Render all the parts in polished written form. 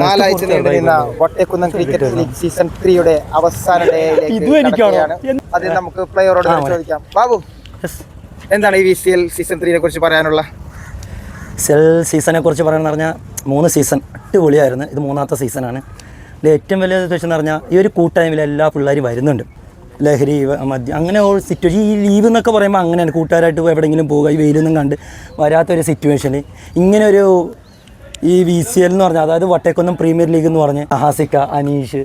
നാലാഴ്ച നീണ്ടു നിന്ന വട്ടേക്കുന്നം ക്രിക്കറ്റ് ലീഗ് സീസൺ 3 അവസാന ഡേയിലേക്ക് അത് നമുക്ക് പ്ലെയറോട് ചോദിക്കാം. ബാബു, എന്താണ് ഈ VCL സീസൺ 3 കുറിച്ച് പറയാനുള്ള? സീസണെ കുറിച്ച് പറയാന്ന് പറഞ്ഞാൽ 3 സീസൺ അടിപൊളിയായിരുന്നു. ഇത് 4ാമത്തെ സീസണാണ്. ഇതിൽ ഏറ്റവും വലിയ ഉദ്ദേശം പറഞ്ഞാൽ ഈ ഒരു കൂട്ടായ്മയിൽ എല്ലാ പിള്ളേരും വരുന്നുണ്ട്. ലഹരി മദ്യം അങ്ങനെ ഒരു സിറ്റുവേഷൻ, ഈ ലീവ് എന്നൊക്കെ പറയുമ്പോൾ അങ്ങനെയാണ്. കൂട്ടുകാരായിട്ട് എവിടെയെങ്കിലും പോകുക, ഈ വെയിലൊന്നും കണ്ട് വരാത്തൊരു സിറ്റുവേഷനിൽ ഇങ്ങനൊരു ഈ VCL എന്ന് പറഞ്ഞാൽ, അതായത് വട്ടേക്കുന്നം പ്രീമിയർ ലീഗ് എന്ന് പറഞ്ഞ് ഹാസിക്ക, അനീഷ്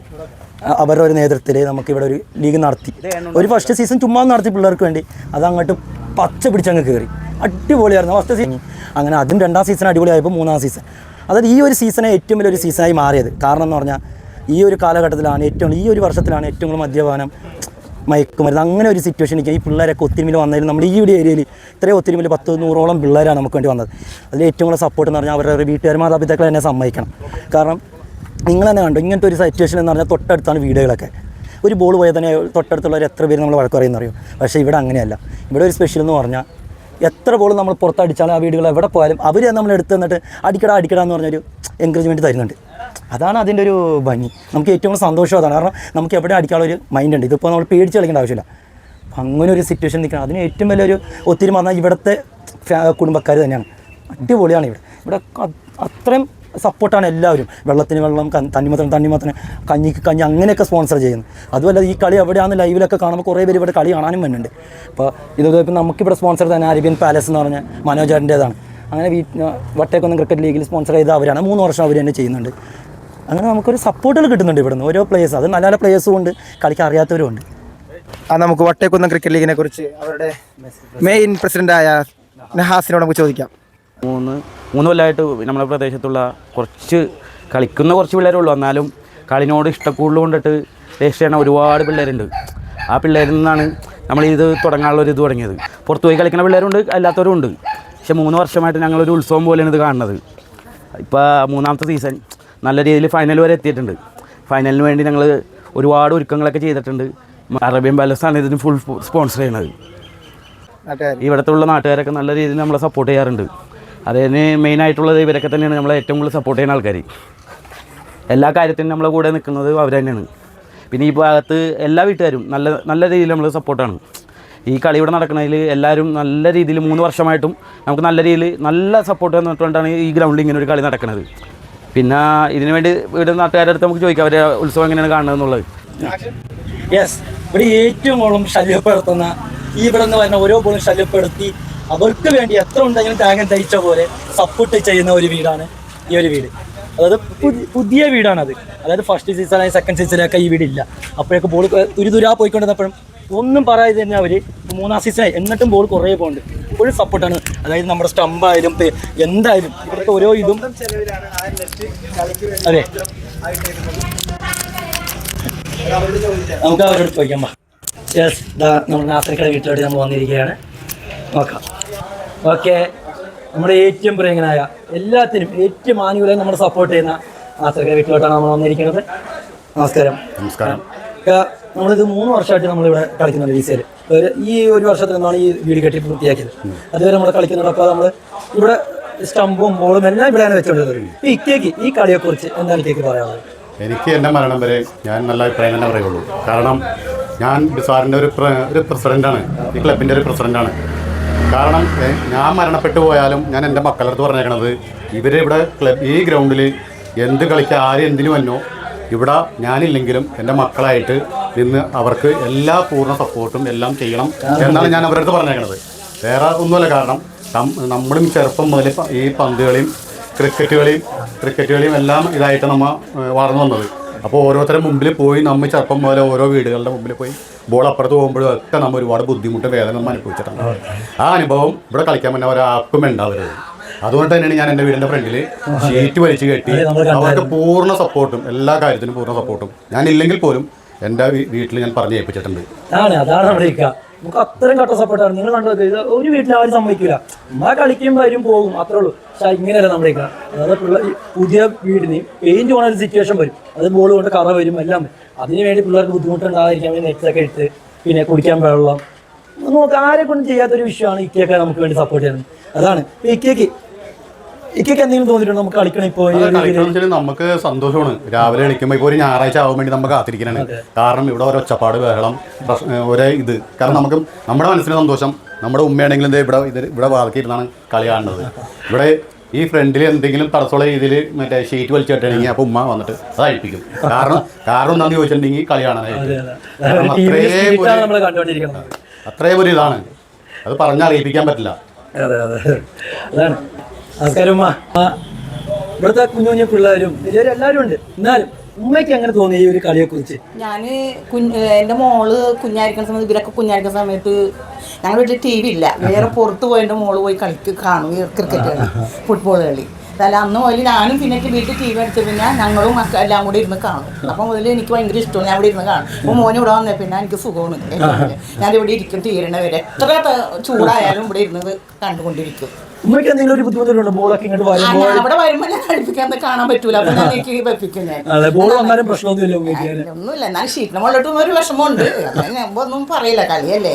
അവരുടെ ഒരു നേതൃത്വത്തിൽ നമുക്കിവിടെ ഒരു ലീഗ് നടത്തി. ഒരു ഫസ്റ്റ് സീസൺ ചുമ്മാ നടത്തി പിള്ളേർക്ക് വേണ്ടി. അതങ്ങോട്ട് പച്ച പിടിച്ചങ്ങ് കയറി അടിപൊളിയായിരുന്നു ഫസ്റ്റ് സീസൺ. അങ്ങനെ അതും 2ാം സീസൺ അടിപൊളിയായപ്പോൾ 3ാം സീസൺ, അതായത് ഈ ഒരു സീസണെ ഏറ്റവും വലിയൊരു സീസണായി മാറിയത്. കാരണം എന്ന് പറഞ്ഞാൽ ഈ ഒരു കാലഘട്ടത്തിലാണ് ഈ ഒരു വർഷത്തിലാണ് ഏറ്റവും കൂടുതൽ മദ്യപാനം, മയക്കുമരുന്ന് അങ്ങനെ ഒരു സിറ്റുവേഷനിലേക്ക് ഈ പിള്ളേരൊക്കെ ഒത്തിരിമിൽ വന്നതിൽ നമ്മുടെ ഈ ഒരു ഏരിയയിൽ ഇത്രയും ഒത്തിരിമിൽ 100-100ഓളം പിള്ളേരാണ് നമുക്ക് വേണ്ടി വന്നത്. അതിൽ ഏറ്റവും കൂടുതൽ സപ്പോർട്ട് എന്ന് പറഞ്ഞാൽ അവരുടെ വീട്ടുകാർ, മാതാപിതാക്കൾ തന്നെ സമ്മതിക്കണം. കാരണം നിങ്ങൾ തന്നെ കണ്ടു ഇങ്ങനത്തെ ഒരു സിറ്റുവേഷൻ എന്ന് പറഞ്ഞാൽ തൊട്ടടുത്താണ് വീടുകളൊക്കെ. ഒരു ബോൾ പോയാൽ തന്നെ തൊട്ടടുത്തുള്ളവർ എത്ര പേര് നമ്മൾ വഴക്ക് പറയുന്നറിയോ. പക്ഷേ ഇവിടെ അങ്ങനെയല്ല. ഇവിടെ ഒരു സ്പെഷ്യൽ എന്ന് പറഞ്ഞാൽ എത്ര ബോൾ നമ്മൾ പുറത്തടിച്ചാലും ആ വീടുകൾ എവിടെ പോയാലും അവർ നമ്മൾ എടുത്ത് തന്നിട്ട് അടിക്കട എന്ന് പറഞ്ഞൊരു എൻകറേജ്മെൻറ്റ് തരുന്നുണ്ട്. അതാണ് അതിൻ്റെ ഒരു ഭംഗി. നമുക്ക് ഏറ്റവും കൂടുതൽ സന്തോഷം അതാണ്. കാരണം നമുക്ക് എവിടെ അടിക്കാനുള്ള ഒരു മൈൻഡ് ഉണ്ട്. ഇതിപ്പോൾ നമ്മൾ പേടിച്ച് കളിക്കേണ്ട ആവശ്യമില്ല. അങ്ങനെ ഒരു സിറ്റുവേഷൻ നിൽക്കണം. അതിന് ഏറ്റവും വലിയൊരു ഒത്തിരി പറഞ്ഞാൽ ഇവിടുത്തെ കുടുംബക്കാർ തന്നെയാണ്. അടിപൊളിയാണ് ഇവിടെ അത്രയും സപ്പോർട്ടാണ് എല്ലാവരും. വെള്ളത്തിന് വെള്ളം, തണ്ണിമത്തന്, കഞ്ഞിക്ക് കഞ്ഞി അങ്ങനെയൊക്കെ സ്പോൺസർ ചെയ്യുന്നത്. അതുമല്ല ഈ കളി എവിടെയാണെന്ന് ലൈവിലൊക്കെ കാണുമ്പോൾ കുറേ പേര് ഇവിടെ കളി കാണാനും വരുന്നുണ്ട്. അപ്പോൾ ഇപ്പം നമുക്കിവിടെ സ്പോൺസർ തന്നെ അറേബ്യൻ പാലസ് എന്ന് പറഞ്ഞ മനോജാറിൻ്റേതാണ്. അങ്ങനെ വട്ടേക്കുന്നം ക്രിക്കറ്റ് ലീഗിൽ സ്പോൺസർ ചെയ്ത അവരാണ്. 3 വർഷം അവർ തന്നെ ചെയ്യുന്നുണ്ട്. അങ്ങനെ നമുക്കൊരു സപ്പോർട്ടുകൾ കിട്ടുന്നുണ്ട് ഇവിടുന്ന് ഓരോ പ്ലേയേഴ്സ്. അത് നല്ല നല്ല പ്ലേയേഴ്സും ഉണ്ട്, കളിക്കാൻ അറിയാത്തവരും ഉണ്ട്. നമുക്ക് വട്ടേക്കുന്നം ക്രിക്കറ്റ് ലീഗിനെ കുറിച്ച് അവരുടെ മെയിൻ പ്രസിഡൻ്റായ നഹാസിനോട് നമുക്ക് ചോദിക്കാം. 3 കൊല്ലമായിട്ട് നമ്മുടെ പ്രദേശത്തുള്ള കളിക്കുന്ന കുറച്ച് പിള്ളേരേ ഉള്ളൂ. എന്നാലും കളിനോട് ഇഷ്ടക്കൂടുതൽ കൊണ്ടിട്ട് രജിസ്റ്റർ ചെയ്യുന്ന ഒരുപാട് പിള്ളേരുണ്ട്. ആ പിള്ളേരിൽ നിന്നാണ് നമ്മളിത് തുടങ്ങാനുള്ളൊരു ഇത് തുടങ്ങിയത്. പുറത്ത് പോയി കളിക്കുന്ന പിള്ളേരുണ്ട്, അല്ലാത്തവരും ഉണ്ട്. പക്ഷേ 3 വർഷമായിട്ട് ഞങ്ങളൊരു ഉത്സവം പോലെയാണ് ഇത് കാണുന്നത്. ഇപ്പോൾ 3ാമത്തെ സീസൺ നല്ല രീതിയിൽ ഫൈനൽ വരെ എത്തിയിട്ടുണ്ട്. ഫൈനലിന് വേണ്ടി ഞങ്ങൾ ഒരുപാട് ഒരുക്കങ്ങളൊക്കെ ചെയ്തിട്ടുണ്ട്. അറേബ്യൻ പാലസാണ് ഇതിന് ഫുൾ സ്പോൺസർ ചെയ്യുന്നത്. ഇവിടുത്തെ ഉള്ള നാട്ടുകാരൊക്കെ നല്ല രീതിയിൽ നമ്മളെ സപ്പോർട്ട് ചെയ്യാറുണ്ട്. അതിന് മെയിനായിട്ടുള്ളത് ഇവരൊക്കെ തന്നെയാണ് നമ്മളെ ഏറ്റവും കൂടുതൽ സപ്പോർട്ട് ചെയ്യുന്ന ആൾക്കാർ. എല്ലാ കാര്യത്തിനും നമ്മളെ കൂടെ നിൽക്കുന്നത് അവർ തന്നെയാണ്. പിന്നെ ഈ ഭാഗത്ത് എല്ലാ വീട്ടുകാരും നല്ല രീതിയിൽ നമ്മൾ സപ്പോർട്ടാണ്. ഈ കളി ഇവിടെ നടക്കുന്നതിൽ എല്ലാവരും നല്ല രീതിയിൽ 3 വർഷമായിട്ടും നമുക്ക് നല്ല രീതിയിൽ നല്ല സപ്പോർട്ട് തന്നിട്ടുകൊണ്ടാണ് ഈ ഗ്രൗണ്ടിൽ ഇങ്ങനെ ഒരു കളി നടക്കുന്നത്. പിന്നെ ഇതിനു വേണ്ടി ഇവിടെ നാട്ടുകാരുടെ അടുത്ത് നമുക്ക് ചോദിക്കാം അവരെ ഉത്സവം എങ്ങനെയാണ് കാണുന്നതെന്നുള്ളത്. യെസ്, ഇവിടെ ഏറ്റവും കൂടുതൽ ശല്യപ്പെടുത്തുന്ന ഇവിടെ നിന്ന് വരുന്ന ഓരോ ബോളും ശല്യപ്പെടുത്തി അവർക്ക് വേണ്ടി എത്ര ഉണ്ടെങ്കിലും ത്യാഗം ധരിച്ച പോലെ സപ്പോർട്ട് ചെയ്യുന്ന ഒരു വീടാണ് ഈ ഒരു വീട്. അതായത് പുതിയ വീടാണത്. അതായത് ഫസ്റ്റ് സീസണായി സെക്കൻഡ് സീസണിലൊക്കെ ഈ വീടില്ല. അപ്പോഴൊക്കെ ബോൾ തുരുതുരാ പോയിക്കൊണ്ടിരുന്നപ്പോഴും ഒന്നും പറയാതെ തന്നെ അവർ 3ാം സീസണായി എന്നിട്ടും ബോൾ കുറേ പോകുന്നുണ്ട്. ഇപ്പോഴും സപ്പോർട്ടാണ്. അതായത് നമ്മുടെ സ്റ്റമ്പായാലും എന്തായാലും ഇവിടുത്തെ ഓരോ ഇതും അതെ. നമുക്ക് അവരോട് ചോദിക്കാം. യെസ്, നമ്മുടെ നാസറിക്കയുടെ വീട്ടിലോട്ട് നമ്മൾ വന്നിരിക്കുകയാണ്. നോക്കാം. ഓക്കെ, നമ്മുടെ ഏറ്റവും പ്രിയങ്കനായ എല്ലാത്തിനും ഏറ്റവും ആനുകൂല്യം നമ്മൾ സപ്പോർട്ട് ചെയ്യുന്ന നാസറിക്കയുടെ വീട്ടിലോട്ടാണ് നമ്മൾ വന്നിരിക്കുന്നത്. നമസ്കാരം. നമ്മളിത് 3 വർഷമായിട്ട് നമ്മളിവിടെ കളിക്കുന്നുണ്ട് VCL. ഈ ഒരു വർഷത്തിൽ നിന്നാണ് ഈ വീട് കെട്ടി പൂർത്തിയാക്കിയത്. അതുവരെ നമ്മൾ കളിക്കുന്നുണ്ട്. അപ്പോൾ നമ്മൾ ഇവിടെ സ്റ്റമ്പും ബോളും എല്ലാം ഇവിടെയാണ് വെച്ചുകൊണ്ടിരുന്നത്. ഇക്കേക്ക് ഈ കളിയെക്കുറിച്ച് എന്താണ് ഇക്കേക്ക് പറയാനുള്ളത്? എനിക്ക് എൻ്റെ മരണം വരെ ഞാൻ നല്ല അഭിപ്രായം തന്നെ പറയുള്ളൂ. കാരണം ഞാൻ സാറിൻ്റെ ഒരു പ്രസിഡൻ്റാണ്, ഈ ക്ലബിൻ്റെ ഒരു പ്രസിഡൻ്റാണ്. കാരണം ഞാൻ മരണപ്പെട്ടു പോയാലും ഞാൻ എൻ്റെ മക്കളുടെ അടുത്ത് പറഞ്ഞേക്കണത് ഇവരിവിടെ ഈ ഗ്രൗണ്ടിൽ എന്ത് കളിക്കുക ആര് എന്തിനു വന്നോ ഇവിടെ ഞാനില്ലെങ്കിലും എൻ്റെ മക്കളായിട്ട് നിന്ന് അവർക്ക് എല്ലാ പൂർണ്ണ സപ്പോർട്ടും എല്ലാം ചെയ്യണം എന്നാണ് ഞാൻ അവരുടെ അടുത്ത് പറഞ്ഞേക്കണത്. വേറെ ഒന്നുമല്ല. കാരണം നമ്മളും ചെറുപ്പം മുതൽ ഈ പന്തുകളെയും ക്രിക്കറ്റുകളെയും എല്ലാം ഇതായിട്ട് നമ്മൾ വളർന്നു വന്നത്. അപ്പോൾ ഓരോരുത്തരുടെ മുമ്പിൽ പോയി നമ്മൾ ചെറുപ്പം മുതൽ ഓരോ വീടുകളുടെ മുമ്പിൽ പോയി ബോൾ അപ്പുറത്ത് പോകുമ്പോഴും ഒക്കെ നമ്മൾ ഒരുപാട് ബുദ്ധിമുട്ടും വേദന നമ്മൾ അനുഭവിച്ചിട്ടുണ്ട്. ആ അനുഭവം ഇവിടെ കളിക്കാൻ പറ്റുന്ന ഒരാൾക്കും ഉണ്ടാവരുത്. അതുകൊണ്ട് തന്നെയാണ് ഞാൻ എൻ്റെ വീടിൻ്റെ ഫ്രണ്ടിൽ ഷീറ്റ് വലിച്ചു കെട്ടി അവർക്ക് പൂർണ്ണ സപ്പോർട്ടും എല്ലാ കാര്യത്തിനും പൂർണ്ണ സപ്പോർട്ടും ഞാനില്ലെങ്കിൽ പോലും എൻ്റെ വീട്ടിൽ ഞാൻ പറഞ്ഞു ഏൽപ്പിച്ചിട്ടുണ്ട്. അതാണ് നമുക്ക് അത്രയും കട്ട സപ്പോർട്ടാണ്. നിങ്ങൾ കണ്ടത് ഒരു വീട്ടിൽ ആരും സമ്മതിക്കില്ല. നമ്മളെ കളിക്കും വരും പോകും, അത്രേ ഉള്ളൂ. പക്ഷെ ഇങ്ങനെയല്ല നമ്മുടെ അതായത് പുതിയ വീടിന് പെയിന്റ് പോണ ഒരു സിറ്റുവേഷൻ വരും. അത് ബോൾ കൊണ്ട് കറ വരും, എല്ലാം വരും. അതിനുവേണ്ടി പിള്ളേർക്ക് ബുദ്ധിമുട്ടുണ്ടാകാതിരിക്കാൻ വേണ്ടി നെറ്റ്സൊക്കെ ഇട്ട് പിന്നെ കുടിക്കാൻ വെള്ളം നമുക്ക് ആരെ കൊണ്ടും ചെയ്യാത്തൊരു വിഷയമാണ് ഇക്കയൊക്കെ നമുക്ക് വേണ്ടി സപ്പോർട്ട് ചെയ്യുന്നത്. അതാണ് ഇക്കയ്ക്ക് ഇക്കൊക്കെ എന്തെങ്കിലും തോന്നിയിട്ടുണ്ടോ നമുക്ക് കളിക്കണം ഇപ്പോൾ നമുക്ക് സന്തോഷമാണ്. രാവിലെ കളിക്കുമ്പോൾ ഇപ്പോൾ ഒരു ഞായറാഴ്ച ആവാൻ വേണ്ടി നമുക്ക് കാത്തിരിക്കണാണ്. കാരണം ഇവിടെ ഓരോ ഒച്ചപ്പാട് ബഹളം ഒരേ ഇത്. കാരണം നമുക്ക് നമ്മുടെ മനസ്സിന് സന്തോഷം. നമ്മുടെ ഉമ്മയാണെങ്കിലും ഇവിടെ വാതിക്കിരുന്നാണ് കളി കാണുന്നത്. ഇവിടെ ഈ ഫ്രണ്ടിൽ എന്തെങ്കിലും തടസ്സമുള്ള രീതിയിൽ മറ്റേ ഷീറ്റ് വലിച്ചിട്ടുണ്ടെങ്കിൽ അപ്പോൾ ഉമ്മ വന്നിട്ട് അത് അഴിപ്പിക്കും. കാരണം എന്താണെന്ന് ചോദിച്ചിട്ടുണ്ടെങ്കിൽ കളി കാണാനായിട്ട് അത്രയും ഒരു ഇതാണ്. അത് പറഞ്ഞറിയിപ്പിക്കാൻ പറ്റില്ല. അതെ അതെ അതാണ്. നമസ്കാരം. ഇവിടുത്തെ കുഞ്ഞു കുഞ്ഞു പിള്ളേരും എല്ലാവരും ഉണ്ട്. എന്നാലും ഉമ്മയ്ക്ക് അങ്ങനെ തോന്നി ഈ ഒരു കളിയെ കുറിച്ച്? ഞാൻ എൻ്റെ മോള് കുഞ്ഞായിരിക്കുന്ന സമയത്ത്, ഇവരൊക്കെ കുഞ്ഞായിരിക്കുന്ന സമയത്ത് ഞങ്ങളുടെ വീട്ടിൽ ടി വി ഇല്ല. വേറെ പുറത്ത് പോയി എൻ്റെ മോള് പോയി കാണും ക്രിക്കറ്റ് കളി, ഫുട്ബോൾ കളി. അതല്ല അന്ന് മുതൽ ഞാനും പിന്നെ വീട്ടിൽ ടി വി അടിച്ച പിന്നെ ഞങ്ങളും എല്ലാം കൂടി ഇരുന്ന് കാണും. അപ്പം മുതൽ എനിക്ക് ഭയങ്കര ഇഷ്ടമാണ്. ഞാൻ ഇവിടെ ഇരുന്ന് കാണും. അപ്പോൾ മോന് ഇവിടെ വന്നേ പിന്നെ എനിക്ക് സുഖമാണ്. ഞാനിവിടെ ഇരിക്കും തീരണ വരെ. എത്ര ചൂടായാലും ഇവിടെ ഇരുന്നത് കണ്ടുകൊണ്ടിരിക്കും. ഉമ്മയ്ക്ക് എന്തെങ്കിലും ഒരു ബുദ്ധിമുട്ടുണ്ടോ ബോളൊക്കെ ഇങ്ങോട്ട് വരുമ്പോൾ? അവിടെ വരുമ്പോൾ ഞാൻ കളിപ്പിക്കാൻ കാണാൻ പറ്റൂല. അപ്പൊ ഞാൻ എനിക്ക് വെപ്പിക്കും. ഞാൻ ബോൾ വന്നാലും പ്രശ്നമൊന്നുമില്ല. ഒന്നുമില്ല. എന്നാൽ ഷീറ്റിന് മുകളിലോട്ടും ഒരു വിഷമമുണ്ട്. ഒന്നും പറയില്ല, കളിയല്ലേ.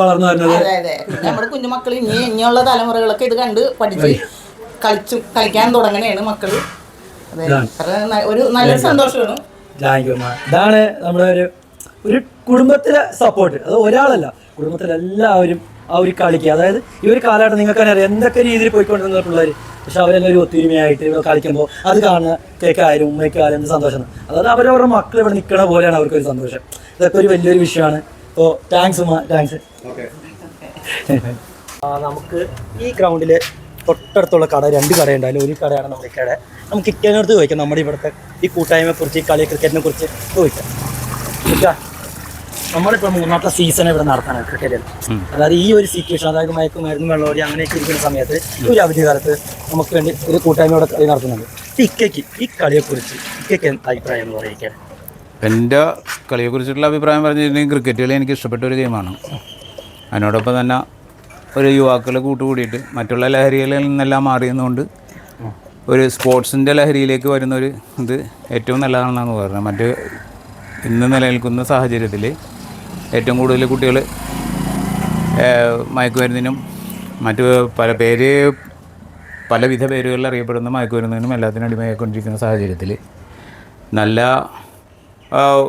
വളർന്നു വരുന്നത്. അതെ അതെ. പിന്നെ നമ്മുടെ കുഞ്ഞുമക്കൾ ഇനിയുള്ള തലമുറകളൊക്കെ ഇത് കണ്ട് പഠിച്ച് കളിക്കാൻ തുടങ്ങണേണ് മക്കള്. അതെ, ഒരു നല്ലൊരു സന്തോഷമാണ്. ഇതാണ് നമ്മുടെ ഒരു കുടുംബത്തിലെ സപ്പോർട്ട്. അത് ഒരാളല്ല, കുടുംബത്തിലെല്ലാവരും ആ ഒരു കളിക്ക്. അതായത് ഈ ഒരു കാലഘട്ടം നിങ്ങൾക്ക് തന്നെ അറിയാം എന്തൊക്കെ രീതിയിൽ പോയിക്കൊണ്ടിരുന്ന പിള്ളേർ. പക്ഷെ അവരെല്ലാവരും ഒത്തൊരുമയായിട്ട് ഇവിടെ കളിക്കുമ്പോൾ അത് കാണുന്ന കേൾക്കായാലും ഉമ്മയ്ക്കായാലും എന്ത് സന്തോഷം. അതായത് അവരവരുടെ മക്കൾ ഇവിടെ നിൽക്കണ പോലെയാണ് അവർക്കൊരു സന്തോഷം. ഇതൊക്കെ ഒരു വലിയൊരു വിഷയമാണ്. അപ്പോൾ താങ്ക്സ് ഉമ്മ, താങ്ക്സ്. നമുക്ക് ഈ ഗ്രൗണ്ടിൽ തൊട്ടടുത്തുള്ള കട, 2 കടയുണ്ടായാലും ഒരു കടയാണ് നമ്മുടെ കട. നമുക്ക് ഇക്കനടുത്ത് ചോദിക്കാം നമ്മുടെ ഇവിടുത്തെ ഈ കൂട്ടായ്മയെക്കുറിച്ച്, ഈ കളി ക്രിക്കറ്റിനെ കുറിച്ച് ചോദിക്കാം. നമ്മളിപ്പോൾ 3ാമത്തെ സീസൺ ഇവിടെ നടത്താനാണ് ക്രിക്കറ്റിൽ. അതായത് ഈ ഒരു സിറ്റുവേഷൻ, അതായത് മയക്കുമരുന്ന് വെള്ളോടി അങ്ങനെയൊക്കെ ഇരിക്കുന്ന സമയത്ത് ഒരു അവധിക്കാലത്ത് നമുക്ക് വേണ്ടി ഒരു കൂട്ടായ്മയോടെ കളി നടത്തുന്നുണ്ട്. ഇക്കയ്ക്ക് ഈ കളിയെക്കുറിച്ച് ഇക്കയ്ക്ക് അഭിപ്രായം എന്ന് പറയുക? എൻ്റെ കളിയെക്കുറിച്ചിട്ടുള്ള അഭിപ്രായം പറഞ്ഞിട്ടുണ്ടെങ്കിൽ ക്രിക്കറ്റ് കളി എനിക്ക് ഇഷ്ടപ്പെട്ട ഒരു ഗെയിമാണ്. അതിനോടൊപ്പം തന്നെ ഒരു യുവാക്കൾ കൂട്ടുകൂടിയിട്ട് മറ്റുള്ള ലഹരികളിൽ നിന്നെല്ലാം മാറിയുന്നതുകൊണ്ട് ഒരു സ്പോർട്സിൻ്റെ ലഹരിയിലേക്ക് വരുന്നൊരു ഇത് ഏറ്റവും നല്ലതാണെന്നാണ് പറയുന്നത്. മറ്റ് ഇന്ന് നിലനിൽക്കുന്ന സാഹചര്യത്തിൽ ഏറ്റവും കൂടുതൽ കുട്ടികൾ മയക്കുമരുന്നിനും മറ്റ് പലവിധ പേരുകളിൽ അറിയപ്പെടുന്ന മയക്കുമരുന്നിനും എല്ലാത്തിനും അടിമയായിക്കൊണ്ടിരിക്കുന്ന സാഹചര്യത്തിൽ നല്ല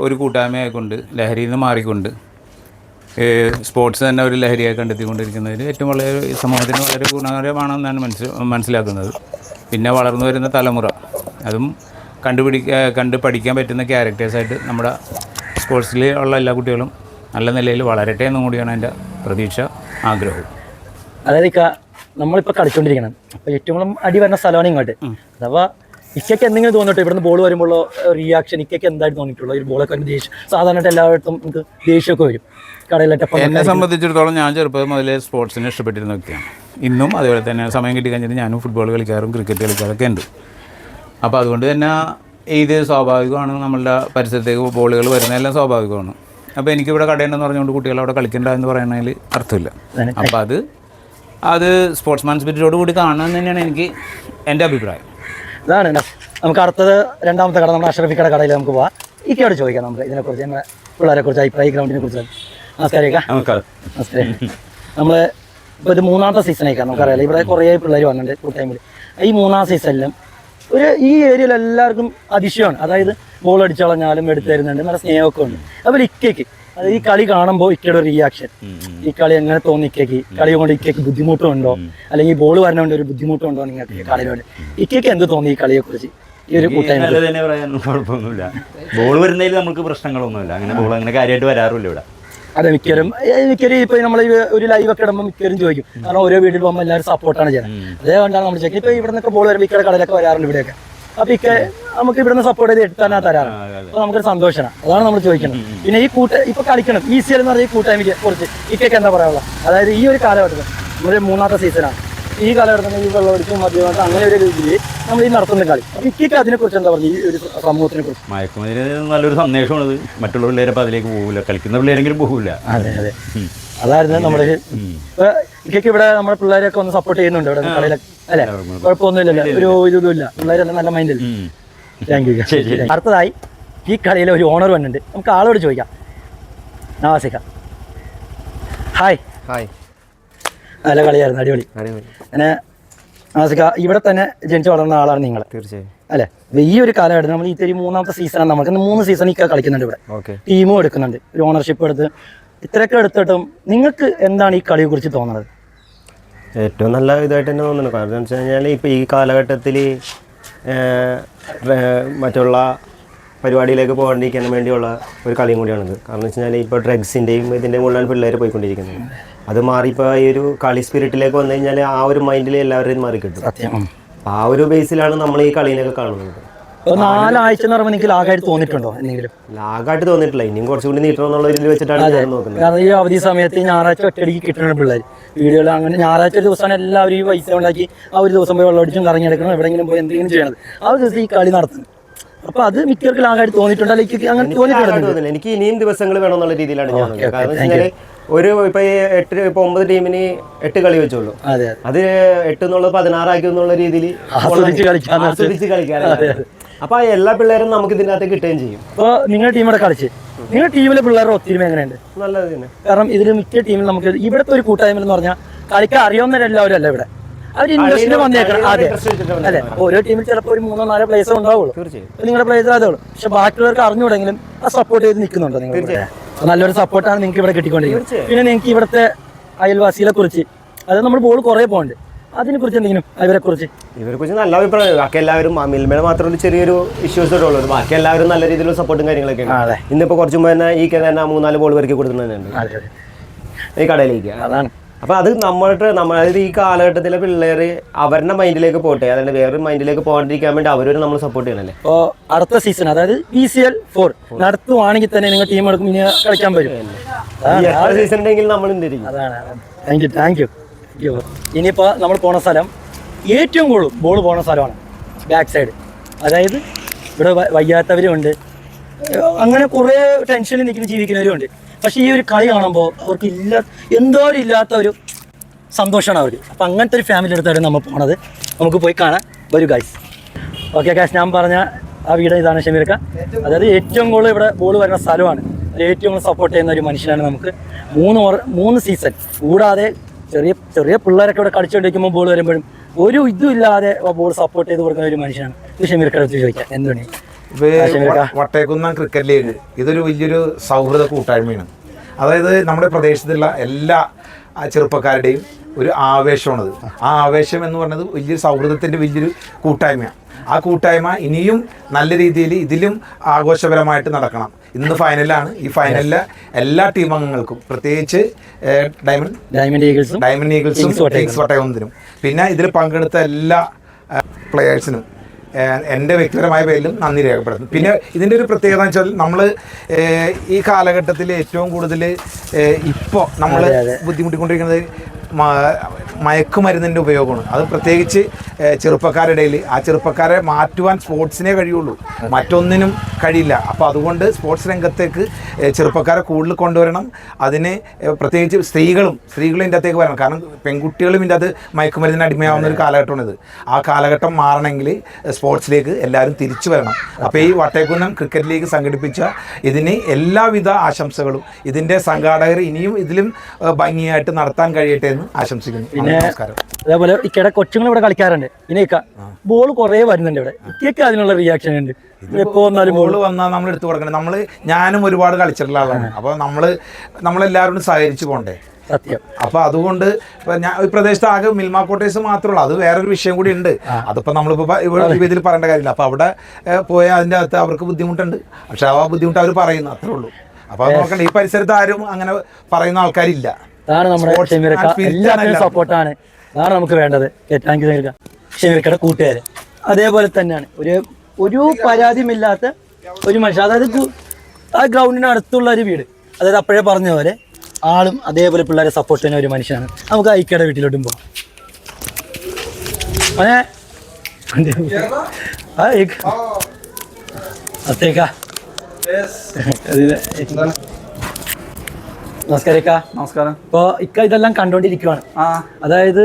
ഒരു കൂട്ടായ്മയായിക്കൊണ്ട് ലഹരിയിൽ നിന്ന് മാറിക്കൊണ്ട് സ്പോർട്സ് തന്നെ ഒരു ലഹരിയായി കണ്ടെത്തിക്കൊണ്ടിരിക്കുന്നതിൽ ഏറ്റവും വളരെ സമൂഹത്തിന് വളരെ ഗുണകരമാണെന്നാണ് മനസ്സിലാക്കുന്നത്. പിന്നെ വളർന്നു വരുന്ന തലമുറ അതും കണ്ട് പഠിക്കാൻ പറ്റുന്ന ക്യാരക്ടേഴ്സായിട്ട് നമ്മുടെ സ്പോർട്സിൽ ഉള്ള എല്ലാ കുട്ടികളും നല്ല നിലയിൽ വളരട്ടെ എന്നും കൂടിയാണ് എൻ്റെ പ്രതീക്ഷ, ആഗ്രഹവും. അതായത് നമ്മളിപ്പോൾ കളിച്ചുകൊണ്ടിരിക്കണം. അപ്പോൾ ഏറ്റവും അടി വരുന്ന സ്ഥലമാണ് ഇങ്ങോട്ട്. അഥവാ ഇക്കയ്ക്ക് എന്തെങ്കിലും തോന്നിട്ടോ ഇവിടുന്ന് ബോൾ വരുമ്പോൾ റിയാക്ഷൻ ഇക്കയ്ക്ക് എന്തായിട്ട് തോന്നിയിട്ടുള്ളൂ? ഒരു ബോളൊക്കെ വരുമ്പോൾ ദേഷ്യം, സാധാരണയായിട്ട് എല്ലായിടത്തും നമുക്ക് ദേഷ്യമൊക്കെ വരും കടയിലൊക്കെ. എന്നെ സംബന്ധിച്ചിടത്തോളം ഞാൻ ചെറുപ്പം മുതലേ സ്പോർട്സിനെ ഇഷ്ടപ്പെട്ടിരുന്ന വ്യക്തിയാണ്. ഇന്നും അതുപോലെ തന്നെ സമയം കിട്ടി കഴിഞ്ഞിട്ട് ഞാനും ഫുട്ബോൾ കളിക്കാറും ക്രിക്കറ്റ് കളിക്കാറൊക്കെ ഉണ്ട്. അപ്പോൾ അതുകൊണ്ട് തന്നെ ഇത് സ്വാഭാവികമാണ്. നമ്മളുടെ പരിസരത്തേക്ക് ബോളുകൾ വരുന്നതെല്ലാം സ്വാഭാവികമാണ്. അപ്പോൾ എനിക്കിവിടെ കടയുണ്ടെന്ന് പറഞ്ഞുകൊണ്ട് കുട്ടികൾ അവിടെ കളിക്കണ്ട എന്ന് പറയുന്നതിൽ അർത്ഥമില്ല. അപ്പോൾ അത് സ്പോർട്സ്മാൻ സ്പിരിറ്റോട് കൂടി കാണണമെന്ന് തന്നെയാണ് എൻ്റെ അഭിപ്രായം. അതാണ് നമുക്ക് അടുത്തത് 2ാമത്തെ കട, നമ്മുടെ അഷ്റഫിക്കട കടയിൽ നമുക്ക് പോവാം. ഇക്കയോട് ചോദിക്കാം നമുക്ക് ഇതിനെക്കുറിച്ച്, നമ്മുടെ പിള്ളേരെ കുറിച്ച് അഭിപ്രായം, ഈ ഗ്രൗണ്ടിനെ കുറിച്ച്. നമസ്കാരം. നമസ്കാരം. നമ്മൾ ഇപ്പോൾ ഇത് 3ാമത്തെ സീസണേക്കാം. നമുക്കറിയാം ഇവിടെ കുറേ പിള്ളേർ വന്നിട്ടുണ്ട് കൂട്ടായ്മയിൽ. ഈ 3ാം സീസണിലും ഈ ഏരിയയിൽ എല്ലാവർക്കും അതിശയമാണ്. അതായത് ബോൾ അടിച്ചു കളഞ്ഞാലും എടുത്തു തരുന്നുണ്ട്, നല്ല സ്നേഹമൊക്കെ ഉണ്ട്. അതുപോലെ ഇക്കയ്ക്ക് അത് ഈ കളി കാണുമ്പോൾ ഇക്കയുടെ ഒരു റിയാക്ഷൻ, ഈ കളി എങ്ങനെ തോന്നി ഇക്കയ്ക്ക്? കളി കൊണ്ട് ഇക്കയ്ക്ക് ബുദ്ധിമുട്ടുണ്ടോ, അല്ലെങ്കിൽ ബോൾ വരണോണ്ട് ഒരു ബുദ്ധിമുട്ടുണ്ടോ നിങ്ങൾക്ക് കളിയോട്? ഇക്കയ്ക്ക് എന്ത് തോന്നി ഈ കളിയെക്കുറിച്ച്? ഈ ഒരു കൂട്ടായ്മ തന്നെ പറയാനൊന്നും കുഴപ്പമൊന്നുമില്ല. ബോൾ വരുന്നതിൽ നമുക്ക് പ്രശ്നങ്ങളൊന്നുമില്ല. അങ്ങനെ ബോൾ അങ്ങനെ കാര്യമായിട്ട് വരാറില്ല ഇവിടെ. അതെ, മിക്കവരും ഇപ്പോൾ നമ്മൾ ഒരു ലൈവൊക്കെ ഇടുമ്പോൾ മിക്കവരും ചോദിക്കും. കാരണം ഓരോ വീട്ടിൽ പോകുമ്പോൾ എല്ലാവരും സപ്പോർട്ടാണ് ചെയ്യുന്നത്. അതേകൊണ്ടാണ് നമ്മൾ ചോദിക്കുന്നത്. ഇപ്പോൾ ഇവിടെ നിന്നൊക്കെ ബോൾ വരുമ്പോൾ ഇക്കയുടെ കടയിലൊക്കെ വരാറുണ്ട് ഇവിടെയൊക്കെ. അപ്പോൾ നമുക്ക് ഇവിടുന്ന് സപ്പോർട്ട് ചെയ്ത് എടുത്താനാ തരാറ്. അപ്പോൾ നമുക്കൊരു സന്തോഷമാണ്. അതാണ് നമ്മൾ ചോദിക്കുന്നത്. പിന്നെ ഈ ഇപ്പോൾ കളിക്കണം ECL എന്ന് പറഞ്ഞ ഈ കൂട്ടായ്മയ്ക്ക് കുറിച്ച് ഇക്കൊക്കെ എന്താ പറയാനുള്ളത്? അതായത് ഈ ഒരു കാലഘട്ടത്തിൽ നമ്മുടെ 3ാമത്തെ സീസണാണ്. ഈ കാലഘട്ടത്തിൽ ഈ വെള്ളമടിച്ചും മദ്യമായിട്ട് അങ്ങനെ ഒരു രീതിയിൽ നമ്മൾ ഈ നടത്തുന്ന കളി. അപ്പോൾ ഇക്കൊക്കെ അതിനെക്കുറിച്ച് എന്താ പറയുക, ഈ ഒരു സമൂഹത്തിനെ കുറിച്ച്? മയക്കുമരുന്ന് നല്ലൊരു സന്ദേശമാണത്. മറ്റുള്ള പിള്ളേരപ്പോൾ അതിലേക്ക് പോകില്ല, കളിക്കുന്ന പിള്ളേരെങ്കിലും പോകില്ല. അതെ അതെ, അതായിരുന്നു നമ്മുടെ ഇക്കൊക്കെ ഇവിടെ നമ്മുടെ പിള്ളേരെയൊക്കെ ഒന്ന് സപ്പോർട്ട് ചെയ്യുന്നുണ്ട് ഇവിടെ കളിയിലൊക്കെ അല്ലേ? കുഴപ്പമൊന്നുമില്ലല്ലോ, ഒരു ഇതൊന്നും ഇല്ല, പിള്ളേരെല്ലാം നല്ല മൈൻഡല്ലേ? Thank you. അടുത്തതായി ഈ കളിയിലെ ഒരു ഓണർ വന്നിട്ടുണ്ട്. നമുക്ക് ആളോട് ചോദിക്കാം. നവാസിക്ക, ഹായ്. ഹായ്. നല്ല കളിയായിരുന്നു, അടിപൊളി. അങ്ങനെ ആസിക ഇവിടെ തന്നെ ജനിച്ചു വളർന്ന ആളാണ് നിങ്ങൾ, തീർച്ചയായും അല്ലേ? ഈ ഒരു കാലഘട്ടം നമ്മൾ ഈ 3-ാമത്തെ സീസണാണ്, നമുക്ക് 3 സീസൺ ഇക്ക കളിക്കുന്നുണ്ട് ഇവിടെ, ഓക്കെ. ടീമും എടുക്കുന്നുണ്ട്, ഒരു ഓണർഷിപ്പ് എടുത്ത് ഇത്രയൊക്കെ എടുത്തിട്ടും നിങ്ങൾക്ക് എന്താണ് ഈ കളിയെ കുറിച്ച് തോന്നുന്നത്? ഏറ്റവും നല്ല ഇതായിട്ട് തന്നെ തോന്നുന്നു. കാരണം എന്ന് വെച്ച് കഴിഞ്ഞാൽ ഇപ്പോൾ ഈ കാലഘട്ടത്തിൽ മറ്റുള്ള പരിപാടിയിലേക്ക് പോകാണ്ടിരിക്കാൻ വേണ്ടിയുള്ള ഒരു കളിയും കൂടിയാണിത്. കാരണം എന്ന് വെച്ച് കഴിഞ്ഞാൽ ഇപ്പോൾ ഡ്രഗ്സിൻ്റെയും ഇതിൻ്റെ മുകളിലാണ് പിള്ളേർ പോയിക്കൊണ്ടിരിക്കുന്നത്. അത് മാറി ഇപ്പോൾ ഈ ഒരു കളി സ്പിരിറ്റിലേക്ക് വന്നു കഴിഞ്ഞാൽ ആ ഒരു മൈൻഡിൽ എല്ലാവരെയും മാറി കിട്ടും. സത്യം. ആ ഒരു ബേസിലാണ് നമ്മൾ ഈ കളീനൊക്കെ കാണുന്നത്. 4 ആഴ്ച എന്ന് പറയുമ്പോൾ എനിക്ക് ലാഗായിട്ട് തോന്നിയിട്ടുണ്ടോ എന്തെങ്കിലും? ലാഗായിട്ട് തോന്നിയിട്ടില്ല, ഇനിയും കുറച്ചുകൂടി നീട്ടണം എന്നുള്ള ഇതിൽ വെച്ചിട്ടാണ് ഞാൻ നോക്കുന്നത്. കാരണം ഈ അവധി സമയത്ത് ഞായറാഴ്ച ഒറ്റയടിക്ക് കിട്ടുന്ന പിള്ളേർ വീഡിയോയിൽ അങ്ങനെ ഞായറാഴ്ച ഒരു ദിവസമാണ് എല്ലാവരും ഈ പൈസ ഉണ്ടാക്കി ആ ഒരു ദിവസം പോയി വെള്ളമടിച്ചും കറങ്ങിയെടുക്കണം, എവിടെയെങ്കിലും പോയി എന്തെങ്കിലും ചെയ്യണത്, ആ ഒരു ദിവസം ഈ കളി നടത്തുന്നത്. അപ്പോൾ അത് മിക്കവർക്ക് ലാഗായിട്ട് തോന്നിയിട്ടുണ്ട്, അല്ലെങ്കിൽ അങ്ങനെ തോന്നിയിട്ടുണ്ട്? എനിക്ക് ഇനിയും ദിവസങ്ങൾ വേണമെന്നുള്ള രീതിയിലാണ് ഞാൻ നോക്കുന്നത്. കാരണം എന്ന് വെച്ചാൽ ഒരു ഇപ്പോൾ 9 ടീമിന് 8 കളി വെച്ചുള്ളൂ, അത് 8 എന്നുള്ളത് 16 ആക്കി എന്നുള്ള രീതിയിൽ ആസ്വദിച്ച് കളിക്കാനാണ്. അപ്പോൾ എല്ലാ പിള്ളേരും നമുക്ക് ഇതിൻ്റെ അകത്ത് കിട്ടുകയും ചെയ്യും. അപ്പോൾ നിങ്ങളുടെ ടീമിടെ കളിച്ച് നിങ്ങളുടെ ടീമിലെ പിള്ളേരുടെ ഒത്തിരിമ എങ്ങനെയുണ്ട്? നല്ലത് തന്നെ. കാരണം ഇതിൽ മിക്ക ടീമിൽ നമുക്ക് ഇവിടുത്തെ ഒരു കൂട്ടായ്മ എന്ന് പറഞ്ഞാൽ കളിക്കാൻ അറിയാവുന്നവരെല്ലാവരും അല്ല ഇവിടെ, അവർ ഇൻട്രസ്റ്റിന് വന്നേക്കണം. അതെ അല്ലെ, ഓരോ ടീമിൽ ചിലപ്പോൾ ഒരു 3-4 പ്ലേയേഴ്സ് ഉണ്ടാവുള്ളൂ, നിങ്ങളുടെ പ്ലേയേഴ്സ് അതേ ഉള്ളൂ. പക്ഷെ ബാക്കിയുള്ളവർക്ക് അറിഞ്ഞുകൂടെങ്കിലും ആ സപ്പോർട്ട് ചെയ്ത് നിൽക്കുന്നുണ്ടോ നിങ്ങൾ? നല്ലൊരു സപ്പോർട്ടാണ് നിങ്ങൾക്ക് ഇവിടെ കിട്ടിക്കൊണ്ടിരിക്കുന്നത്. പിന്നെ നിങ്ങൾക്ക് ഇവിടുത്തെ അയൽവാസികളെ കുറിച്ച്, അത് നമ്മൾ ബോൾ കുറേ പോകുന്നുണ്ട്, അതിനെ കുറിച്ച് എന്തെങ്കിലും ഇവരെ കുറിച്ച് നല്ല അഭിപ്രായം. ബാക്കി എല്ലാവരും മിൽമേടെ മാത്രമല്ല ചെറിയൊരു ഇഷ്യൂസ് ഉള്ളൂ, ബാക്കി എല്ലാവരും നല്ല രീതിയിലുള്ള സപ്പോർട്ടും കാര്യങ്ങളൊക്കെയാണ്. ഇന്നിപ്പോൾ കുറച്ച് മുമ്പ് തന്നെ ഈ തന്നെ 3-4 ബോൾ വരയ്ക്ക് കൊടുക്കുന്നുണ്ട് ഈ കടയിലേക്ക്. അതാണ്. അപ്പോൾ അത് അതായത് ഈ കാലഘട്ടത്തിലെ പിള്ളേർ അവരുടെ മൈൻഡിലേക്ക് പോട്ടെ, അതായത് വേറൊരു മൈൻഡിലേക്ക് പോകാണ്ടിരിക്കാൻ വേണ്ടി അവരൊരു നമ്മൾ സപ്പോർട്ട് ചെയ്യണല്ലേ. അപ്പോൾ അടുത്ത സീസൺ അതായത് PCL 4 നടത്തുവാണെങ്കിൽ തന്നെ നിങ്ങൾ ടീം എടുക്കും, ഇനി കളിക്കാൻ പറ്റും. സീസൺ ഉണ്ടെങ്കിൽ നമ്മൾ എന്തിരിക്കും. അതാണ്. Thank you. ഇനിയിപ്പോൾ നമ്മൾ പോണ സ്ഥലം ഏറ്റവും കൂടുതൽ ബോൾ പോണ സ്ഥലമാണ് ബാക്ക് സൈഡ്. അതായത് ഇവിടെ വയ്യാത്തവരും ഉണ്ട്, അങ്ങനെ കുറേ ടെൻഷനിൽ നിൽക്കുന്ന ജീവിക്കുന്നവരും ഉണ്ട്. പക്ഷേ ഈ ഒരു കളി കാണുമ്പോൾ അവർക്ക് എന്തോരം ഇല്ലാത്ത ഒരു സന്തോഷമാണ് അവർക്ക്. അപ്പോൾ അങ്ങനത്തെ ഒരു ഫാമിലി എടുത്താണ് നമ്മൾ പോണത്. നമുക്ക് പോയി കാണാം, വരൂ ഗൈസ്. ഓക്കെ ഗൈസ്, ഞാൻ പറഞ്ഞ ആ വീട് ഇതാണ് ഷമീർക്ക. അതായത് ഏറ്റവും കൂടുതൽ ഇവിടെ ബോൾ വരുന്ന സ്ഥലമാണ്, ഏറ്റവും കൂടുതൽ സപ്പോർട്ട് ചെയ്യുന്ന ഒരു മനുഷ്യനാണ്. നമുക്ക് 3 സീസൺ കൂടാതെ ചെറിയ പിള്ളേരൊക്കെ ഇവിടെ കളിച്ചുകൊണ്ടിരിക്കുമ്പോൾ ബോൾ വരുമ്പോഴും ഒരു ഇതും ഇല്ലാതെ ബോൾ സപ്പോർട്ട് ചെയ്ത് കൊടുക്കുന്ന ഒരു മനുഷ്യനാണ്. ഇത് ഷമീർക്കയുടെ അടുത്ത് ചോദിക്കാം, എന്താണ് വട്ടേക്കുന്നം ക്രിക്കറ്റ് ലീഗ്? ഇതൊരു വലിയൊരു സൗഹൃദ കൂട്ടായ്മയാണ്. അതായത് നമ്മുടെ പ്രദേശത്തുള്ള എല്ലാ ചെറുപ്പക്കാരുടെയും ഒരു ആവേശമാണത്. ആ ആവേശം എന്ന് പറയുന്നത് വലിയൊരു സൗഹൃദത്തിൻ്റെ വലിയൊരു കൂട്ടായ്മയാണ്. ആ കൂട്ടായ്മ ഇനിയും നല്ല രീതിയിൽ ഇതിലും ആഘോഷപരമായിട്ട് നടക്കണം. ഇന്ന് ഫൈനലാണ്. ഈ ഫൈനലിലെ എല്ലാ ടീം അംഗങ്ങൾക്കും, പ്രത്യേകിച്ച് ഡയമണ്ട് ഈഗിൾസും കിങ്സ് വട്ടയകുന്നതിനും, പിന്നെ ഇതിൽ പങ്കെടുത്ത എല്ലാ പ്ലെയേഴ്സിനും എൻ്റെ വ്യക്തിപരമായ പേരിലും നന്ദി രേഖപ്പെടുത്തുന്നു. പിന്നെ ഇതിൻ്റെ ഒരു പ്രത്യേകത എന്ന് വെച്ചാൽ നമ്മൾ ഈ കാലഘട്ടത്തിൽ ഏറ്റവും കൂടുതൽ ഇപ്പോൾ നമ്മൾ ബുദ്ധിമുട്ടിക്കൊണ്ടിരിക്കുന്നത് മയക്കുമരുന്നിൻ്റെ ഉപയോഗമാണ്. അത് പ്രത്യേകിച്ച് ചെറുപ്പക്കാരുടെ ഇടയിൽ. ആ ചെറുപ്പക്കാരെ മാറ്റുവാൻ സ്പോർട്സിനേ കഴിയുള്ളൂ, മറ്റൊന്നിനും കഴിയില്ല. അപ്പോൾ അതുകൊണ്ട് സ്പോർട്സ് രംഗത്തേക്ക് ചെറുപ്പക്കാരെ കൂടുതൽ കൊണ്ടുവരണം. അതിന് പ്രത്യേകിച്ച് സ്ത്രീകളും ഇതിൻ്റെ അകത്തേക്ക് വരണം. കാരണം പെൺകുട്ടികളും ഇതിൻ്റെ അത് മയക്കുമരുന്നിന് അടിമയാവുന്ന ഒരു കാലഘട്ടമാണിത്. ആ കാലഘട്ടം മാറണമെങ്കിൽ സ്പോർട്സിലേക്ക് എല്ലാവരും തിരിച്ചു വരണം. അപ്പോൾ ഈ വട്ടേക്കുന്നം ക്രിക്കറ്റ് ലീഗ് സംഘടിപ്പിച്ച ഇതിന് എല്ലാവിധ ആശംസകളും, ഇതിൻ്റെ സംഘാടകർ ഇനിയും ഇതിലും ഭംഗിയായിട്ട് നടത്താൻ കഴിയട്ടെ എന്ന് ആശംസിക്കുന്നു. പിന്നെ അതേപോലെ ഇക്കടെ കൊച്ചുങ്ങൾ ഇവിടെ കളിക്കാറുണ്ട്. പിന്നെ ബോൾ കുറേ വരുന്നുണ്ട് ഇവിടെ, ഇക്കൊക്കെ അതിനുള്ള റിയാക്ഷൻ ഉണ്ട്. ബോൾ വന്നാൽ നമ്മൾ എടുത്തു കൊടുക്കണം. ഞാനും ഒരുപാട് കളിച്ചിട്ടുള്ള ആളാണ്. അപ്പോൾ നമ്മളെല്ലാവരും സഹകരിച്ചു പോകണ്ടേ. സത്യം. അപ്പോൾ അതുകൊണ്ട് ഞാൻ ഈ പ്രദേശത്ത് ആകെ മിൽമ കോട്ടേഴ്സ് മാത്രമേ ഉള്ളൂ. അത് വേറൊരു വിഷയം കൂടി ഉണ്ട്. അതിപ്പോൾ നമ്മളിപ്പോൾ ഇതിൽ പറയേണ്ട കാര്യമില്ല. അപ്പോൾ അവിടെ പോയാൽ അതിൻ്റെ അകത്ത് അവർക്ക് ബുദ്ധിമുട്ടുണ്ട്. പക്ഷെ ആ ബുദ്ധിമുട്ട് അവർ പറയുന്നു, അത്രേ ഉള്ളൂ. അപ്പോൾ നോക്കണ്ട, ഈ പരിസരത്ത് ആരും അങ്ങനെ പറയുന്ന ആൾക്കാരില്ല. അതാണ് നമ്മുടെ എല്ലാത്തിനും സപ്പോർട്ടാണ്. അതാണ് നമുക്ക് വേണ്ടത്. താങ്ക് യു ഷമീർക്കയുടെ കൂട്ടുകാർ. അതേപോലെ തന്നെയാണ് ഒരു പരാതിയുമില്ലാത്ത ഒരു മനുഷ്യൻ. അതായത് ആ ഗ്രൗണ്ടിന് അടുത്തുള്ള ഒരു വീട്. അതായത് അപ്പോഴേ പറഞ്ഞ പോലെ ആളും അതേപോലെ പിള്ളേരെ സപ്പോർട്ട് ചെയ്യുന്ന ഒരു മനുഷ്യനാണ്. നമുക്ക് ഐക്കയുടെ വീട്ടിലോട്ടും പോകാം. നമസ്കാരം. ഇപ്പോൾ ഇക്ക ഇതെല്ലാം കണ്ടുകൊണ്ടിരിക്കുകയാണ്. അതായത്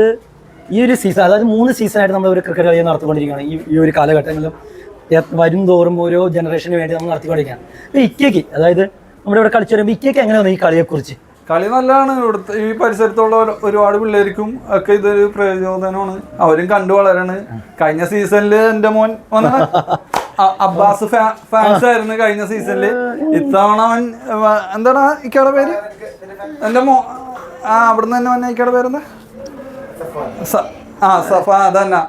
ഈ ഒരു സീസൺ, അതായത് 3 സീസണായിട്ട് നമ്മൾ ഒരു ക്രിക്കറ്റ് കളി നടത്തിക്കൊണ്ടിരിക്കുകയാണ്. ഈ ഒരു കാലഘട്ടങ്ങളിലും വരും തോറും ഓരോ ജനറേഷന് വേണ്ടി നമ്മൾ നടത്തിക്കൊണ്ടിരിക്കുകയാണ്. അപ്പോൾ ഇക്കയ്ക്ക്, അതായത് നമ്മുടെ ഇവിടെ കളിച്ചു വരുമ്പോൾ ഇക്കയ്ക്ക് എങ്ങനെ തോന്നുന്നു ഈ കളിയെക്കുറിച്ച്? കളി നല്ലതാണ്. ഇവിടുത്തെ ഈ പരിസരത്തുള്ള ഒരുപാട് പിള്ളേർക്കും ഒക്കെ ഇതൊരു പ്രചോദനമാണ്. അവരും കണ്ടു വളരാണ്. കഴിഞ്ഞ സീസണിൽ എൻ്റെ മോൻ വന്ന അബ്ബാസ് ഫാൻസ് ആയിരുന്നു കഴിഞ്ഞ സീസണിൽ. ഇത്തവണ അവൻ എന്താണ് ഇക്കയുടെ പേര്? എൻ്റെ അവിടുന്ന് തന്നെ വന്ന ഇക്കയുടെ പേരെന്താ? സഫ. അതന്നെ.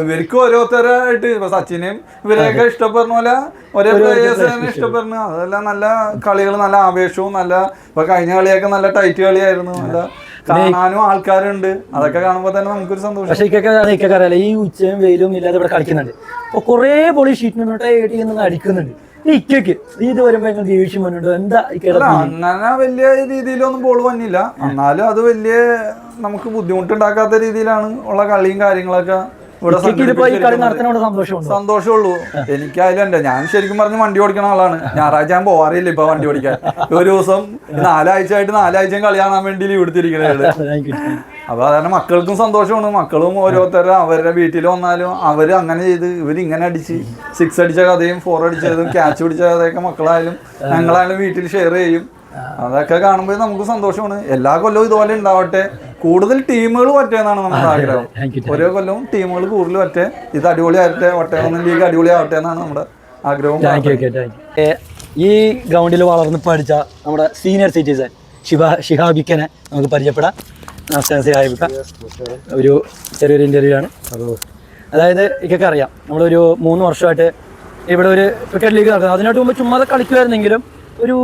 ഇവർക്ക് ഓരോരുത്തരായിട്ട് ഇപ്പൊ സച്ചിനെയും ഇവരെയൊക്കെ ഇഷ്ടപ്പെടുന്ന പോലെ ഒരേ പ്ലേയേഴ്സ് തന്നെ ഇഷ്ടപ്പെടുന്നു. അതെല്ലാം നല്ല കളികൾ, നല്ല ആവേശവും, നല്ല ഇപ്പൊ കഴിഞ്ഞ കളിയൊക്കെ നല്ല ടൈറ്റ് കളിയായിരുന്നു. നല്ല കാണാനും ആൾക്കാരുണ്ട്. അതൊക്കെ കാണുമ്പോൾ തന്നെ നമുക്കൊരു സന്തോഷം. പക്ഷേ ഈ ഉച്ചയും വെയിലും ഇല്ലാതെ ഇവിടെ കളിക്കുന്നുണ്ട്. അപ്പൊ കുറെ ബോളി ഷീറ്റിനോട്ട് അടിക്കുന്നുണ്ട്. ഇക്കയ്ക്ക് ഇത് വരുമ്പോ ദേഷ്യം വന്നിട്ട് എന്താ അങ്ങനെ വലിയ രീതിയിലൊന്നും ബോൾ വന്നില്ല. എന്നാലും അത് വലിയ നമുക്ക് ബുദ്ധിമുട്ടുണ്ടാക്കാത്ത രീതിയിലാണ് ഉള്ള കളിയും കാര്യങ്ങളൊക്കെ ഇവിടെ സന്തോഷമുള്ളൂ. എനിക്ക് അതിലുണ്ട്. ഞാൻ ശരിക്കും പറഞ്ഞ് വണ്ടി ഓടിക്കണ ആളാണ്. ഞായറാഴ്ച ഞാൻ പോവാറില്ല ഇപ്പൊ വണ്ടി ഓടിക്കാൻ. ഒരു ദിവസം 4 ആഴ്ചയായിട്ട് 4 ആഴ്ചയും കളി കാണാൻ വേണ്ടി ലീവ് എടുത്തിരിക്കണേ. അപ്പൊ അതാണ് മക്കൾക്കും സന്തോഷമാണ്. മക്കളും ഓരോരുത്തരും അവരുടെ വീട്ടിൽ വന്നാലും അവര് അങ്ങനെ ചെയ്ത് ഇവരിങ്ങനെ അടിച്ച് 6 അടിച്ച കഥയും 4 അടിച്ചതും ക്യാച്ച് പിടിച്ച കഥയൊക്കെ മക്കളായാലും ഞങ്ങളായാലും വീട്ടിൽ ഷെയർ ചെയ്യും. അതൊക്കെ കാണുമ്പോൾ നമുക്ക് സന്തോഷമാണ്. എല്ലാ കൊല്ലവും ഇതുപോലെ ഉണ്ടാവട്ടെ. കൂടുതൽ ടീമുകൾ പറ്റുമെന്നാണ് നമ്മുടെ ആഗ്രഹം. ഓരോ കൊല്ലവും ടീമുകൾ കൂടുതൽ പറ്റേ. ഇത് അടിപൊളിയായിട്ട് വട്ടയൊന്നും ലീഗ് അടിപൊളിയാവട്ടെ എന്നാണ് നമ്മുടെ ആഗ്രഹം. ഈ ഗ്രൗണ്ടിൽ വളർന്ന് പഠിച്ച നമ്മുടെ സീനിയർ സിറ്റിസൺ ഷിഹാബിക്കനെ നമുക്ക് പരിചയപ്പെടാം. ഒരു ചെറിയൊരു ഇൻ്റർവ്യൂ ആണ്. അതായത് ഇക്കൊക്കെ അറിയാം, നമ്മളൊരു 3 വർഷമായിട്ട് ഇവിടെ ഒരു ക്രിക്കറ്റ് ലീഗ് നടക്കുന്നത്. അതിനായിട്ട് മുമ്പ് ചുമ്മാതെ കളിക്കുമായിരുന്നെങ്കിലും ഒരു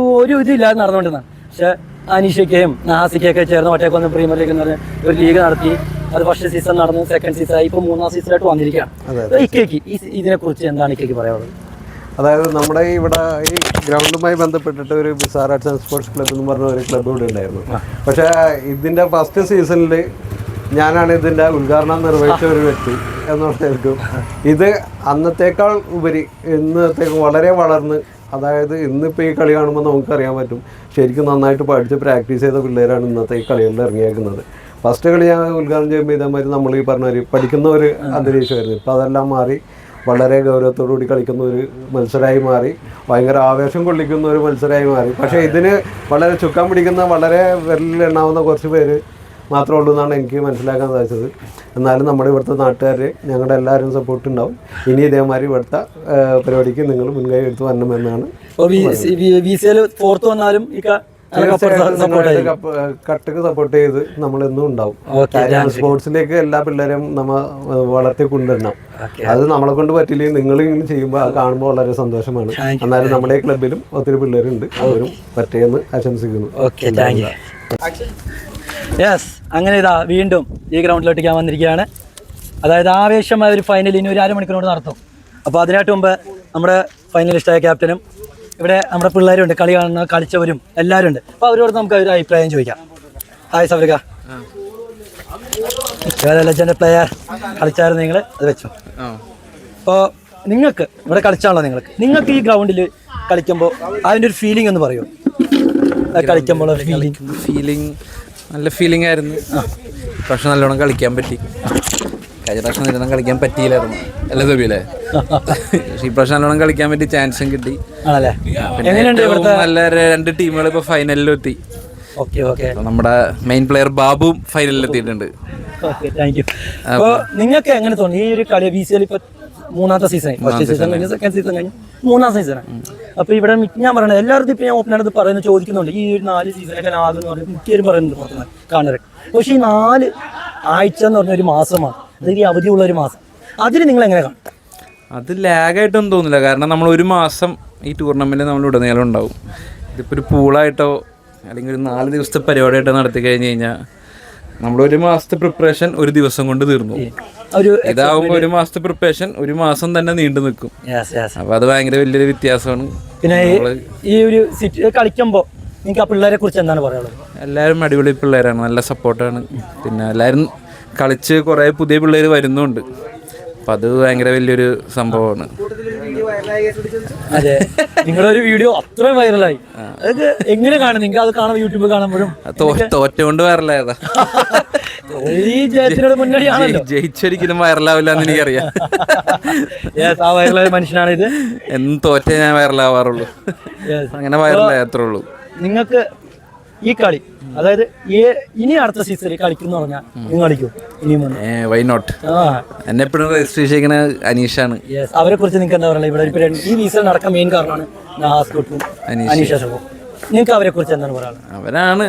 ഇതില്ലാതെ നടന്നുകൊണ്ടിരുന്നതാണ്. പക്ഷെ അനീഷയ്ക്കയും നാസിക്കൊക്കെ ചേർന്ന് ഒറ്റക്കൊന്ന് പ്രീമിയർ ലീഗ് എന്ന് പറഞ്ഞ ഒരു ലീഗ് നടത്തി. അത് ഫസ്റ്റ് സീസൺ നടന്നു, സെക്കൻഡ് സീസൺ ആയി, ഇപ്പോൾ 3ാം സീസണായിട്ട് വന്നിരിക്കുകയാണ്. ഇക്കയ്ക്ക് ഇതിനെക്കുറിച്ച് എന്താണ് ഇക്കയ്ക്ക് പറയാനുള്ളത്? അതായത് നമ്മുടെ ഇവിടെ ഈ ഗ്രൗണ്ടുമായി ബന്ധപ്പെട്ടിട്ട് ഒരു ബിസാർ ആർട്സ് ആൻഡ് സ്പോർട്സ് ക്ലബ്ബ് എന്ന് പറഞ്ഞ ഒരു ക്ലബ്ബ് ഇവിടെ ഉണ്ടായിരുന്നു. പക്ഷേ ഇതിൻ്റെ ഫസ്റ്റ് സീസണിൽ ഞാനാണ് ഇതിൻ്റെ ഉദ്ഘാടനം നിർവഹിച്ച ഒരു വ്യക്തി എന്നുള്ളതായിരിക്കും. ഇത് അന്നത്തേക്കാൾ ഉപരി ഇന്നത്തേക്ക് വളരെ വളർന്ന്, അതായത് ഇന്നിപ്പോൾ ഈ കളി കാണുമ്പോൾ നമുക്കറിയാൻ പറ്റും ശരിക്കും നന്നായിട്ട് പഠിച്ച് പ്രാക്ടീസ് ചെയ്ത പിള്ളേരാണ് ഇന്നത്തെ ഈ കളികളിൽ ഇറങ്ങിയേക്കുന്നത്. ഫസ്റ്റ് കളി ഞാൻ ഉദ്ഘാടനം ചെയ്യുമ്പോൾ ഇതേമാതിരി നമ്മൾ ഈ പറഞ്ഞ പഠിക്കുന്ന ഒരു അന്തരീക്ഷമായിരുന്നു. ഇപ്പോൾ അതെല്ലാം മാറി വളരെ ഗൗരവത്തോടുകൂടി കളിക്കുന്ന ഒരു മത്സരമായി മാറി, ഭയങ്കര ആവേശം കൊള്ളിക്കുന്ന ഒരു മത്സരമായി മാറി. പക്ഷേ ഇതിന് വളരെ ചുക്കാൻ പിടിക്കുന്ന വളരെ വിരലിലെണ്ണാവുന്ന കുറച്ച് പേര് മാത്രമേ ഉള്ളൂ എന്നാണ് എനിക്ക് മനസ്സിലാക്കാൻ സാധിച്ചത്. എന്നാലും നമ്മുടെ ഇവിടുത്തെ നാട്ടുകാർ ഞങ്ങളുടെ എല്ലാവരും സപ്പോർട്ട് ഉണ്ടാവും. ഇനി ഇതേമാതിരി ഇവിടുത്തെ പരിപാടിക്ക് നിങ്ങൾ മുൻകൈ എടുത്ത് വരണമെന്നാണ്. കട്ടക്ക് സപ്പോർട്ട് ചെയ്ത് നമ്മളെന്നും ഉണ്ടാവും. സ്പോർട്സിലേക്ക് എല്ലാ പിള്ളേരും നമ്മൾ വളർത്തി കൊണ്ടുവരണം. അത് നമ്മളെ കൊണ്ട് പറ്റില്ലെങ്കിൽ നിങ്ങൾ ഇങ്ങനെ ചെയ്യുമ്പോൾ അത് കാണുമ്പോൾ വളരെ സന്തോഷമാണ്. എന്നാലും നമ്മുടെ ക്ലബിലും ഒത്തിരി പിള്ളേരുണ്ട്, അവരും പറ്റേന്ന് ആശംസിക്കുന്നു. യെസ്, അങ്ങനെ ഇതാ വീണ്ടും ഈ ഗ്രൗണ്ടിലോട്ട് ഞാൻ വന്നിരിക്കുകയാണ്. അതായത് ആവേശമായ ഒരു ഫൈനൽ ഇനി ഒരു 1/2 മണിക്കൂറോട് നടത്തും. അപ്പോൾ അതിനായിട്ട് മുമ്പ് നമ്മുടെ ഫൈനലിസ്റ്റായ ക്യാപ്റ്റനും ഇവിടെ നമ്മുടെ പിള്ളേരുണ്ട്, കളി കാണുന്ന കളിച്ചവരും എല്ലാവരും ഉണ്ട്. അപ്പോൾ അവരോട് നമുക്ക് ഒരു അഭിപ്രായം ചോദിക്കാം. ഹായ് സഫരിക, ലെജൻഡ് പ്ലെയർ കളിച്ചായിരുന്നു നിങ്ങൾ, അത് വെച്ചോ. അപ്പോൾ നിങ്ങൾക്ക് ഇവിടെ കളിച്ചാണല്ലോ, നിങ്ങൾക്ക് ഈ ഗ്രൗണ്ടിൽ കളിക്കുമ്പോൾ അതിൻ്റെ ഒരു ഫീലിംഗ് എന്ന് പറയുമോ? കളിക്കുമ്പോൾ ഫീലിംഗ് നല്ല ഫീലിംഗ് ആയിരുന്നു. പക്ഷെ നല്ലോണം കളിക്കാൻ പറ്റി. കഴിഞ്ഞ പ്രാവശ്യം നല്ലോണം കളിക്കാൻ പറ്റിയില്ലായിരുന്നു, അല്ലേ സബിയല്ലേ? പക്ഷെ ഈ പ്രാവശ്യം നല്ലോണം കളിക്കാൻ പറ്റി, ചാൻസും കിട്ടി. നല്ല 2 ടീമുകൾ ഇപ്പോൾ ഫൈനലിലെത്തി. നമ്മുടെ മെയിൻ പ്ലെയർ ബാബുവും ഫൈനലിലെത്തിയിട്ടുണ്ട്. അപ്പോൾ നിങ്ങൾക്ക് എങ്ങനെ തോന്നി ഈ ഒരു കളി? BCL ഇപ്പോൾ 3ാമത്തെ സീസൺ, ഫസ്റ്റ് സീസൺ കഴിഞ്ഞ് സെക്കൻഡ് സീസൺ കഴിഞ്ഞ് 3ാം സീസണാണ്. അപ്പോൾ ഇവിടെ ഞാൻ പറയുന്നത് എല്ലാവർക്കും ഇപ്പോൾ ഞാൻ ഓപ്പണായിട്ട് പറയുന്നത് ചോദിക്കുന്നുണ്ട്, ഈ ഒരു 4 സീസണൊക്കെ ആകുമെന്ന് പറഞ്ഞാൽ മിക്കവരും പറയുന്നുണ്ട് പുറത്തുനിന്ന് കാണുന്നത്. പക്ഷേ ഈ 4 ആഴ്ച എന്ന് പറഞ്ഞൊരു മാസമാണ്, അതായത് ഈ അവധിയുള്ള ഒരു മാസം. അതിന് നിങ്ങൾ എങ്ങനെ കാണും? അത് ലാഗായിട്ടൊന്നും തോന്നില്ല. കാരണം നമ്മൾ 1 മാസം ഈ ടൂർണമെൻറ്റ് നമ്മൾ ഉടനീളം ഉണ്ടാവും. ഇതിപ്പോൾ ഒരു പൂളായിട്ടോ അല്ലെങ്കിൽ ഒരു 4 ദിവസത്തെ പരിപാടിയായിട്ടോ നടത്തി കഴിഞ്ഞ് കഴിഞ്ഞാൽ നമ്മൾ 1 മാസത്തെ പ്രിപ്പറേഷൻ 1 ദിവസം കൊണ്ട് തീർന്നു. ഇതാവുമ്പോൾ 1 മാസത്തെ പ്രിപ്പറേഷൻ 1 മാസം തന്നെ നീണ്ടു നിൽക്കും. അപ്പോൾ അത് ഭയങ്കര വലിയൊരു വ്യത്യാസമാണ്. പിന്നെ ഈ ഒരു കളിക്കുമ്പോൾ നിങ്ങൾക്ക് ആ പിള്ളേരെ കുറിച്ച് എന്താണ് പറയാനുള്ളത്? എല്ലാവരും അടിപൊളി പിള്ളേരാണ്, നല്ല സപ്പോർട്ടാണ്. പിന്നെ എല്ലാവരും കളിച്ച് കുറേ പുതിയ പിള്ളേർ വരുന്നുണ്ട്. അപ്പം അത് ഭയങ്കര വലിയൊരു സംഭവമാണ്. അതെ, നിങ്ങളുടെ ഒരു വീഡിയോ അത്രയും വൈറലായി. അതൊക്കെ എങ്ങനെ കാണും നിങ്ങൾ? അത് കാണുമ്പോൾ യൂട്യൂബ് കാണുമ്പോഴും തോറ്റുകൊണ്ട് വൈറലായതാ. ഈ ജയത്തിനോട് മുന്നണിയാണല്ലോ. ജയിച്ചൊരിക്കലും വൈറലാവില്ല എന്ന് എനിക്കറിയാം. ആ വൈറലായ മനുഷ്യനാണ് ഇത്. എന്നും തോറ്റേ ഞാൻ വൈറലാവാറുള്ളൂ. അങ്ങനെ വൈറലായ അത്രേ ഉള്ളൂ. നിങ്ങൾക്ക് ഈ കളി അതായത് ഇനി അടുത്ത സീസണിൽ കളിക്കുന്നു പറഞ്ഞാൽ നിങ്ങൾ കളിക്കും ഇനിയും വൈ നോട്ട്. എന്നെ എപ്പോഴും രജിസ്റ്റർ ചെയ്യിക്കുന്ന അനീഷാണ്. അവരെ കുറിച്ച് നിങ്ങൾക്ക് എന്താ പറയുക? ഇവിടെ ഈ സീസൺ നടക്കാൻ മെയിൻ കാരണമാണ് അനീഷ. നിങ്ങൾക്ക് അവരെ കുറിച്ച് എന്താണ് പറയാനുള്ളത്? അവരാണ്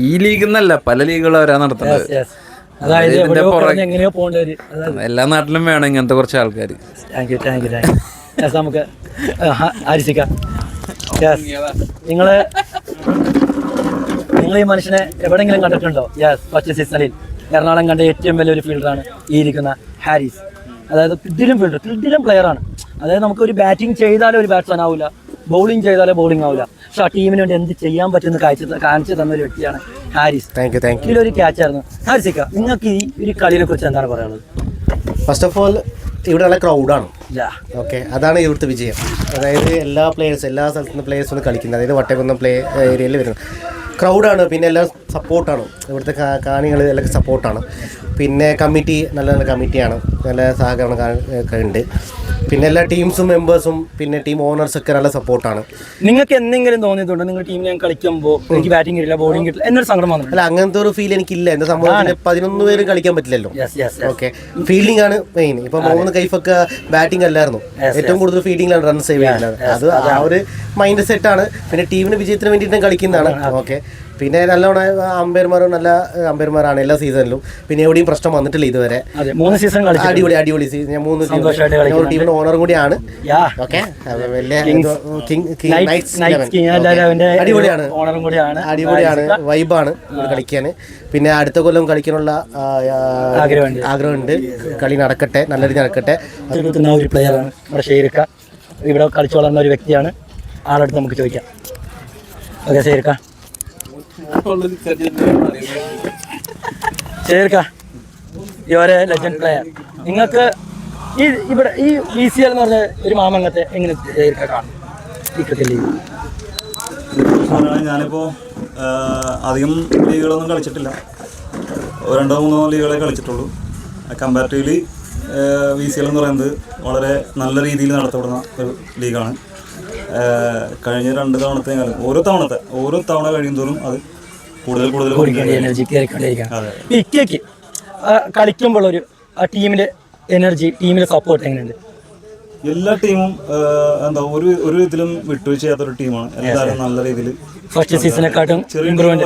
ഈ ലീഗ് എന്നല്ല, പല ലീഗുകളും അവരാ നടത്തുന്നത്. അതായത് എങ്ങനെയോ പോകേണ്ടവര് എല്ലാ നാട്ടിലും വേണം ഇങ്ങനത്തെ കുറച്ച് ആൾക്കാർ. Thank you. നമുക്ക് ആരിസിക്കാം. നിങ്ങൾ ഈ മനുഷ്യനെ എവിടെയെങ്കിലും കണ്ടിട്ടുണ്ടോ? ഫസ്റ്റ് സീസണിൽ എറണാകുളം കണ്ട ഏറ്റവും വലിയൊരു ഫീൽഡറാണ് ഈ ഇരിക്കുന്ന ഹാരിസ്. അതായത് കിഡിലും ഫീൽഡർ, കിഡിലും പ്ലെയറാണ്. അതായത് നമുക്കൊരു ബാറ്റിംഗ് ചെയ്താലും ഒരു ബാറ്റ്സ്മാൻ ആവില്ല, ബൗളിംഗ് ചെയ്താലേ ബൗളിംഗ് ആവില്ല. പക്ഷെ ആ ടീമിന് വേണ്ടി എന്ത് ചെയ്യാൻ പറ്റുമെന്ന് കാണിച്ചു തന്ന ഒരു വ്യക്തിയാണ് ഹാരിസ്. ഇതിലൊരു ക്യാച്ചായിരുന്നു. ഹാരിസിക്ക, നിങ്ങൾക്ക് ഈ ഒരു കളിയെ കുറിച്ച് എന്താണ് പറയാനുള്ളത്? ഫസ്റ്റ് ഓഫ് ഓൾ ഇവിടെ നല്ല ക്രൗഡാണ്. ഓക്കെ, അതാണ് ഇവിടുത്തെ വിജയം. അതായത് എല്ലാ സ്ഥലത്തു നിന്ന് പ്ലേയേഴ്സ് ഒന്ന് കളിക്കുന്നത്. അതായത് വട്ടേക്കുന്നം ഏരിയയിൽ വരുന്നത് ക്രൗഡാണ്. പിന്നെ എല്ലാം സപ്പോർട്ടാണ്, ഇവിടുത്തെ കാണികൾ എല്ലാം സപ്പോർട്ടാണ്. പിന്നെ കമ്മിറ്റി നല്ല കമ്മിറ്റിയാണ്, നല്ല സഹകരണം ഉണ്ട്. പിന്നെ എല്ലാ ടീംസും മെമ്പേഴ്സും പിന്നെ ടീം ഓണേഴ്സൊക്കെ നല്ല സപ്പോർട്ടാണ്. നിങ്ങൾക്ക് എന്തെങ്കിലും തോന്നിയിട്ടുണ്ടോ നിങ്ങൾ ടീമിൽ ഞാൻ കളിക്കുമ്പോൾ എനിക്ക് ബാറ്റിംഗ് കിട്ടില്ല, ബോളിംഗ് കിട്ടില്ല എന്നൊരു സങ്കടം വന്നില്ല? അല്ല, അങ്ങനത്തെ ഒരു ഫീൽ എനിക്കില്ല. എൻ്റെ സംഭവത്തിന് 11 പേര് കളിക്കാൻ പറ്റില്ലല്ലോ. ഓക്കെ, ഫീൽഡിംഗ് ആണ് മെയിൻ. ഇപ്പൊ 3 കൈഫൊക്കെ ബാറ്റിംഗ് അല്ലായിരുന്നു, ഏറ്റവും കൂടുതൽ ഫീൽഡിംഗിലാണ് റൺ സേവ് ചെയ്യുന്നത്. അത് ആ ഒരു മൈൻഡ് സെറ്റാണ്. പിന്നെ ടീമിന് വിജയത്തിന് വേണ്ടിയിട്ട് കളിക്കുന്നതാണ്. ഓക്കെ, പിന്നെ നല്ലോണം നല്ല അമ്പയർമാരാണ് എല്ലാ സീസണിലും. പിന്നെ എവിടെയും പ്രശ്നം വന്നിട്ടില്ല ഇതുവരെ. 3 സീസൺ അടിപൊളി സീസൺ. ഞാൻ 3 ടീമിന്റെ ഓണറും കൂടിയാണ്. ഓക്കെ, അടിപൊളിയാണ്, വൈബാണ് കളിക്കാൻ. പിന്നെ അടുത്ത കൊല്ലം കളിക്കാനുള്ള ആഗ്രഹമുണ്ട്. കളി നടക്കട്ടെ, നല്ല രീതി നടക്കട്ടെ. ഒരു പ്ലെയറാണ് നമ്മുടെ ഷെയ്ർക്ക, ഇവിടെ കളിച്ചു വളർന്ന ഒരു വ്യക്തിയാണ്. ആളടുത്ത് നമുക്ക് ചോദിക്കാം. ഓക്കെ ഷെയ്ർക്ക, യുവരെ ലെജൻഡ് പ്ലെയർ. നിങ്ങൾക്ക് ഇവിടെ ഈ BCL എന്ന് പറഞ്ഞ ഒരു മാമംഗത്തെ എങ്ങനെ കാണും? ഞാനിപ്പോൾ അധികം ലീഗുകളൊന്നും കളിച്ചിട്ടില്ല, 2-3 ലീഗുകളെ കളിച്ചിട്ടുള്ളൂ. കമ്പാരിറ്റീവ്ലി BCL എന്ന് പറയുന്നത് വളരെ നല്ല രീതിയിൽ നടത്തപ്പെടുന്ന ഒരു ലീഗാണ്. കഴിഞ്ഞ 2 തവണത്തെക്കാളും ഓരോ തവണ കഴിയുന്തോറും അത് കൂടുതൽ കളിക്കുമ്പോൾ ഒരു ടീമിന്റെ എനർജി, ടീമിന്റെ സപ്പോർട്ട് എങ്ങനെയുണ്ട്? എല്ലാ ടീമും ഒരു ഇതിലും വിട്ടുവീഴ്ച ചെയ്യാത്തൊരു ടീമാണ്. എല്ലാവരും നല്ല രീതിയിൽ ഫസ്റ്റ് സീസണെക്കാട്ടും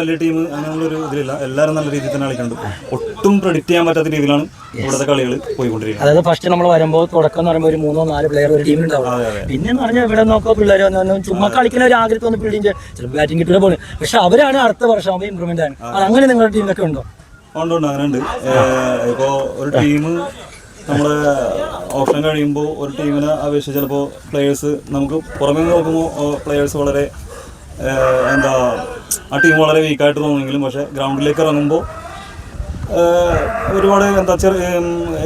വലിയ ടീം അങ്ങനെയുള്ളൊരു ഇതിലില്ല. എല്ലാവരും നല്ല രീതിയിൽ തന്നെ കളിക്കുന്നുണ്ട്. ഒട്ടും പ്രെഡിക്റ്റ് ചെയ്യാൻ പറ്റാത്ത രീതിയിലാണ് ഇവിടുത്തെ കളികൾ പോയിക്കൊണ്ടിരിക്കുന്നത്. അതായത് ഫസ്റ്റ് നമ്മൾ വരുമ്പോൾ തുടക്കം എന്ന് പറയുമ്പോൾ ഒരു 3-4 പ്ലെയർ ഒരു ടീമിലുണ്ടാവും. പിന്നെ എന്ന് പറഞ്ഞാൽ ഇവിടെ നോക്കുക പിള്ളേർ ചുമ്മാ കളിക്കുന്ന ഒരു ആഗ്രഹത്തിൽ ഒന്ന് ഫീൽഡിങ് ചിലപ്പോൾ ബാറ്റിംഗ് കിട്ടുന്ന പോലെ. പക്ഷെ അവരാണ് അടുത്ത വർഷം ആകുമ്പോൾ ഇമ്പ്രൂവ്മെന്റ് ആണ്. അങ്ങനെ നിങ്ങളുടെ ടീമിലൊക്കെ ഉണ്ടോ? ഉണ്ട്, അങ്ങനെയുണ്ട്. ഇപ്പോൾ ഒരു ടീം നമ്മുടെ ഓപ്ഷൻ കഴിയുമ്പോൾ ഒരു ടീമിനെ അപേക്ഷിച്ച് ചിലപ്പോൾ പ്ലെയേഴ്സ് നമുക്ക് പുറമേ നോക്കുമ്പോൾ പ്ലെയേഴ്സ് വളരെ ആ ടീം വളരെ വീക്കായിട്ട് തോന്നുമെങ്കിലും പക്ഷേ ഗ്രൗണ്ടിലേക്ക് ഇറങ്ങുമ്പോൾ ഒരുപാട്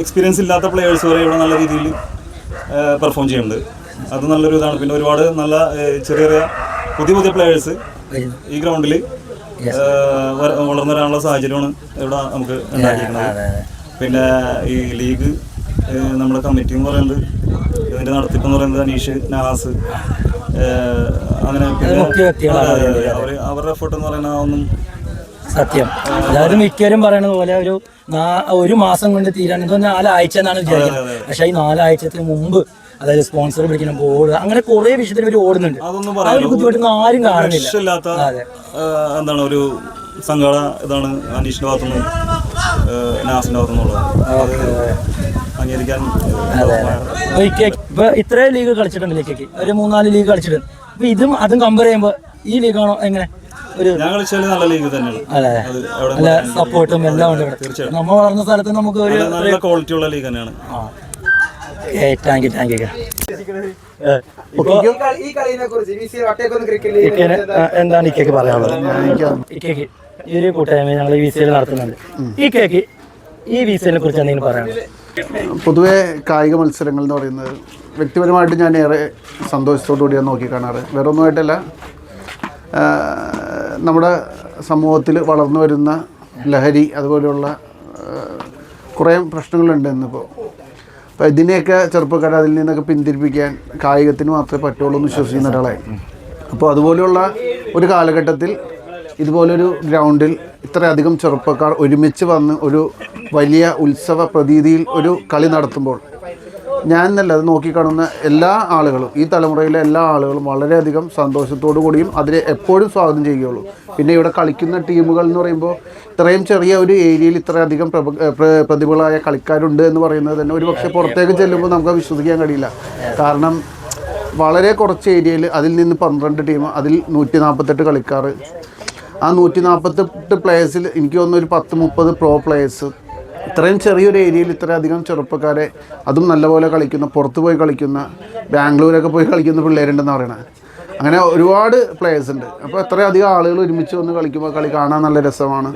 എക്സ്പീരിയൻസ് ഇല്ലാത്ത പ്ലെയേഴ്സ് വരെ ഇവിടെ നല്ല രീതിയിൽ പെർഫോം ചെയ്യുന്നുണ്ട്. അത് നല്ലൊരു ഇതാണ്. പിന്നെ ഒരുപാട് നല്ല ചെറിയ പുതിയ പ്ലെയേഴ്സ് ഈ ഗ്രൗണ്ടിൽ വളർന്നു വരാനുള്ള സാഹചര്യമാണ് ഇവിടെ നമുക്ക് ഉണ്ടാക്കിയിരിക്കുന്നത്. പിന്നെ ഈ ലീഗ് നമ്മുടെ കമ്മിറ്റി എന്ന് പറയുന്നത്, ഇതിൻ്റെ നടത്തിപ്പ് എന്ന് പറയുന്നത് അനീഷ്, നഹാസ്, അങ്ങനെ അവരുടെ എഫേർട്ട് എന്ന് പറയുന്നത് ഒന്നും സത്യം. അതായത് മിക്കവരും പറയണത് പോലെ ഒരു മാസം കൊണ്ട് തീരാൻ 4 ആഴ്ച എന്നാണ് വിചാരിക്കുന്നത്. പക്ഷേ ഈ 4 ആഴ്ചത്തിന് മുമ്പ് അതായത് സ്പോൺസർ പിടിക്കുന്ന ബോർഡ് അങ്ങനെ കുറെ വിഷയത്തിൽ ഇവർ ഓടുന്നുണ്ട്. ബുദ്ധിമുട്ടൊന്നും ആരും കാണുന്നില്ല. എന്താണ് ഒരു സങ്കട ഇതാണ് അനീഷിന്റെ ഭാഗത്തുനിന്നും നാസിന്റെ ഭാഗത്തുനിന്നുള്ളത് അംഗീകരിക്കാൻ. ഇപ്പൊ ഇത്രയും ലീഗ് കളിച്ചിട്ടുണ്ട്, ലേക്കൊക്കെ ഒരു 3-4 ലീഗ് കളിച്ചിട്ടുണ്ട്. അപ്പൊ ഇതും അതും കമ്പയർ ചെയ്യുമ്പോൾ ഈ ലീഗാണോ എങ്ങനെ? ഞാൻ കളിച്ചാൽ നല്ല ലീഗ് തന്നെയാണ്. നല്ല സപ്പോർട്ടും എല്ലാം ഉണ്ട് ഇവിടെ. നമ്മൾ വളർന്ന സ്ഥലത്ത് നമുക്ക് ഒരു നല്ല ക്വാളിറ്റി ഉള്ള ലീഗ് തന്നെയാണ്. Thank you. എന്താണ് ഇക്കയ്ക്ക് പറയാനുള്ളത്? ഇക്കയ്ക്ക് ഈ ഒരു കൂട്ടായ്മ ഞങ്ങൾ BCL നടത്തുന്നുണ്ട്. ഇക്കയ്ക്ക് ഈ BCLനെ കുറിച്ച് എന്തെങ്കിലും പറയാനുള്ളത്? പൊതുവെ കായിക മത്സരങ്ങൾ എന്ന് പറയുന്നത് വ്യക്തിപരമായിട്ട് ഞാൻ ഏറെ സന്തോഷത്തോടു കൂടിയാണ് നോക്കിക്കാണാറ്. വേറെ ഒന്നുമായിട്ടല്ല, നമ്മുടെ സമൂഹത്തിൽ വളർന്നു വരുന്ന ലഹരി അതുപോലെയുള്ള കുറേ പ്രശ്നങ്ങളുണ്ട് ഇന്നിപ്പോൾ. അപ്പോൾ ഇതിനെയൊക്കെ ചെറുപ്പക്കാരെ അതിൽ നിന്നൊക്കെ പിന്തിരിപ്പിക്കാൻ കായികത്തിന് മാത്രമേ പറ്റുള്ളൂ എന്ന് വിശ്വസിക്കുന്ന ഒരാളായി. അപ്പോൾ അതുപോലെയുള്ള ഒരു കാലഘട്ടത്തിൽ ഇതുപോലൊരു ഗ്രൗണ്ടിൽ ഇത്രയധികം ചെറുപ്പക്കാർ ഒരുമിച്ച് വന്ന് ഒരു വലിയ ഉത്സവ പ്രതീതിയിൽ ഒരു കളി നടത്തുമ്പോൾ ഞാൻ എന്നല്ല അത് നോക്കിക്കാണുന്ന എല്ലാ ആളുകളും, ഈ തലമുറയിലെ എല്ലാ ആളുകളും വളരെയധികം സന്തോഷത്തോടു കൂടിയും അതിനെ എപ്പോഴും സ്വാഗതം ചെയ്യുകയുള്ളൂ. പിന്നെ ഇവിടെ കളിക്കുന്ന ടീമുകൾ എന്ന് പറയുമ്പോൾ ഇത്രയും ചെറിയ ഒരു ഏരിയയിൽ ഇത്രയധികം പ്രതിഭകളായ കളിക്കാരുണ്ട് എന്ന് പറയുന്നത് തന്നെ ഒരു പക്ഷേ പുറത്തേക്ക് ചെല്ലുമ്പോൾ നമുക്ക് വിശ്വസിക്കാൻ കഴിയില്ല. കാരണം വളരെ കുറച്ച് ഏരിയയിൽ അതിൽ നിന്ന് 12 ടീം, അതിൽ 148 കളിക്കാർ, ആ 148 പ്ലേയേഴ്സിൽ എനിക്ക് തോന്നുന്നു ഒരു 10-30 പ്രോ പ്ലേയേഴ്സ്. ഇത്രയും ചെറിയൊരു ഏരിയയിൽ ഇത്രയധികം ചെറുപ്പക്കാരെ, അതും നല്ലപോലെ കളിക്കുന്ന, പുറത്ത് പോയി കളിക്കുന്ന, ബാംഗ്ലൂരൊക്കെ പോയി കളിക്കുന്ന പിള്ളേരുണ്ടെന്ന് പറയണത്. അങ്ങനെ ഒരുപാട് പ്ലേയേഴ്സ് ഉണ്ട്. അപ്പോൾ എത്രയധികം ആളുകൾ ഒരുമിച്ച് വന്ന് കളിക്കുമ്പോൾ കളി കാണാൻ നല്ല രസമാണ്.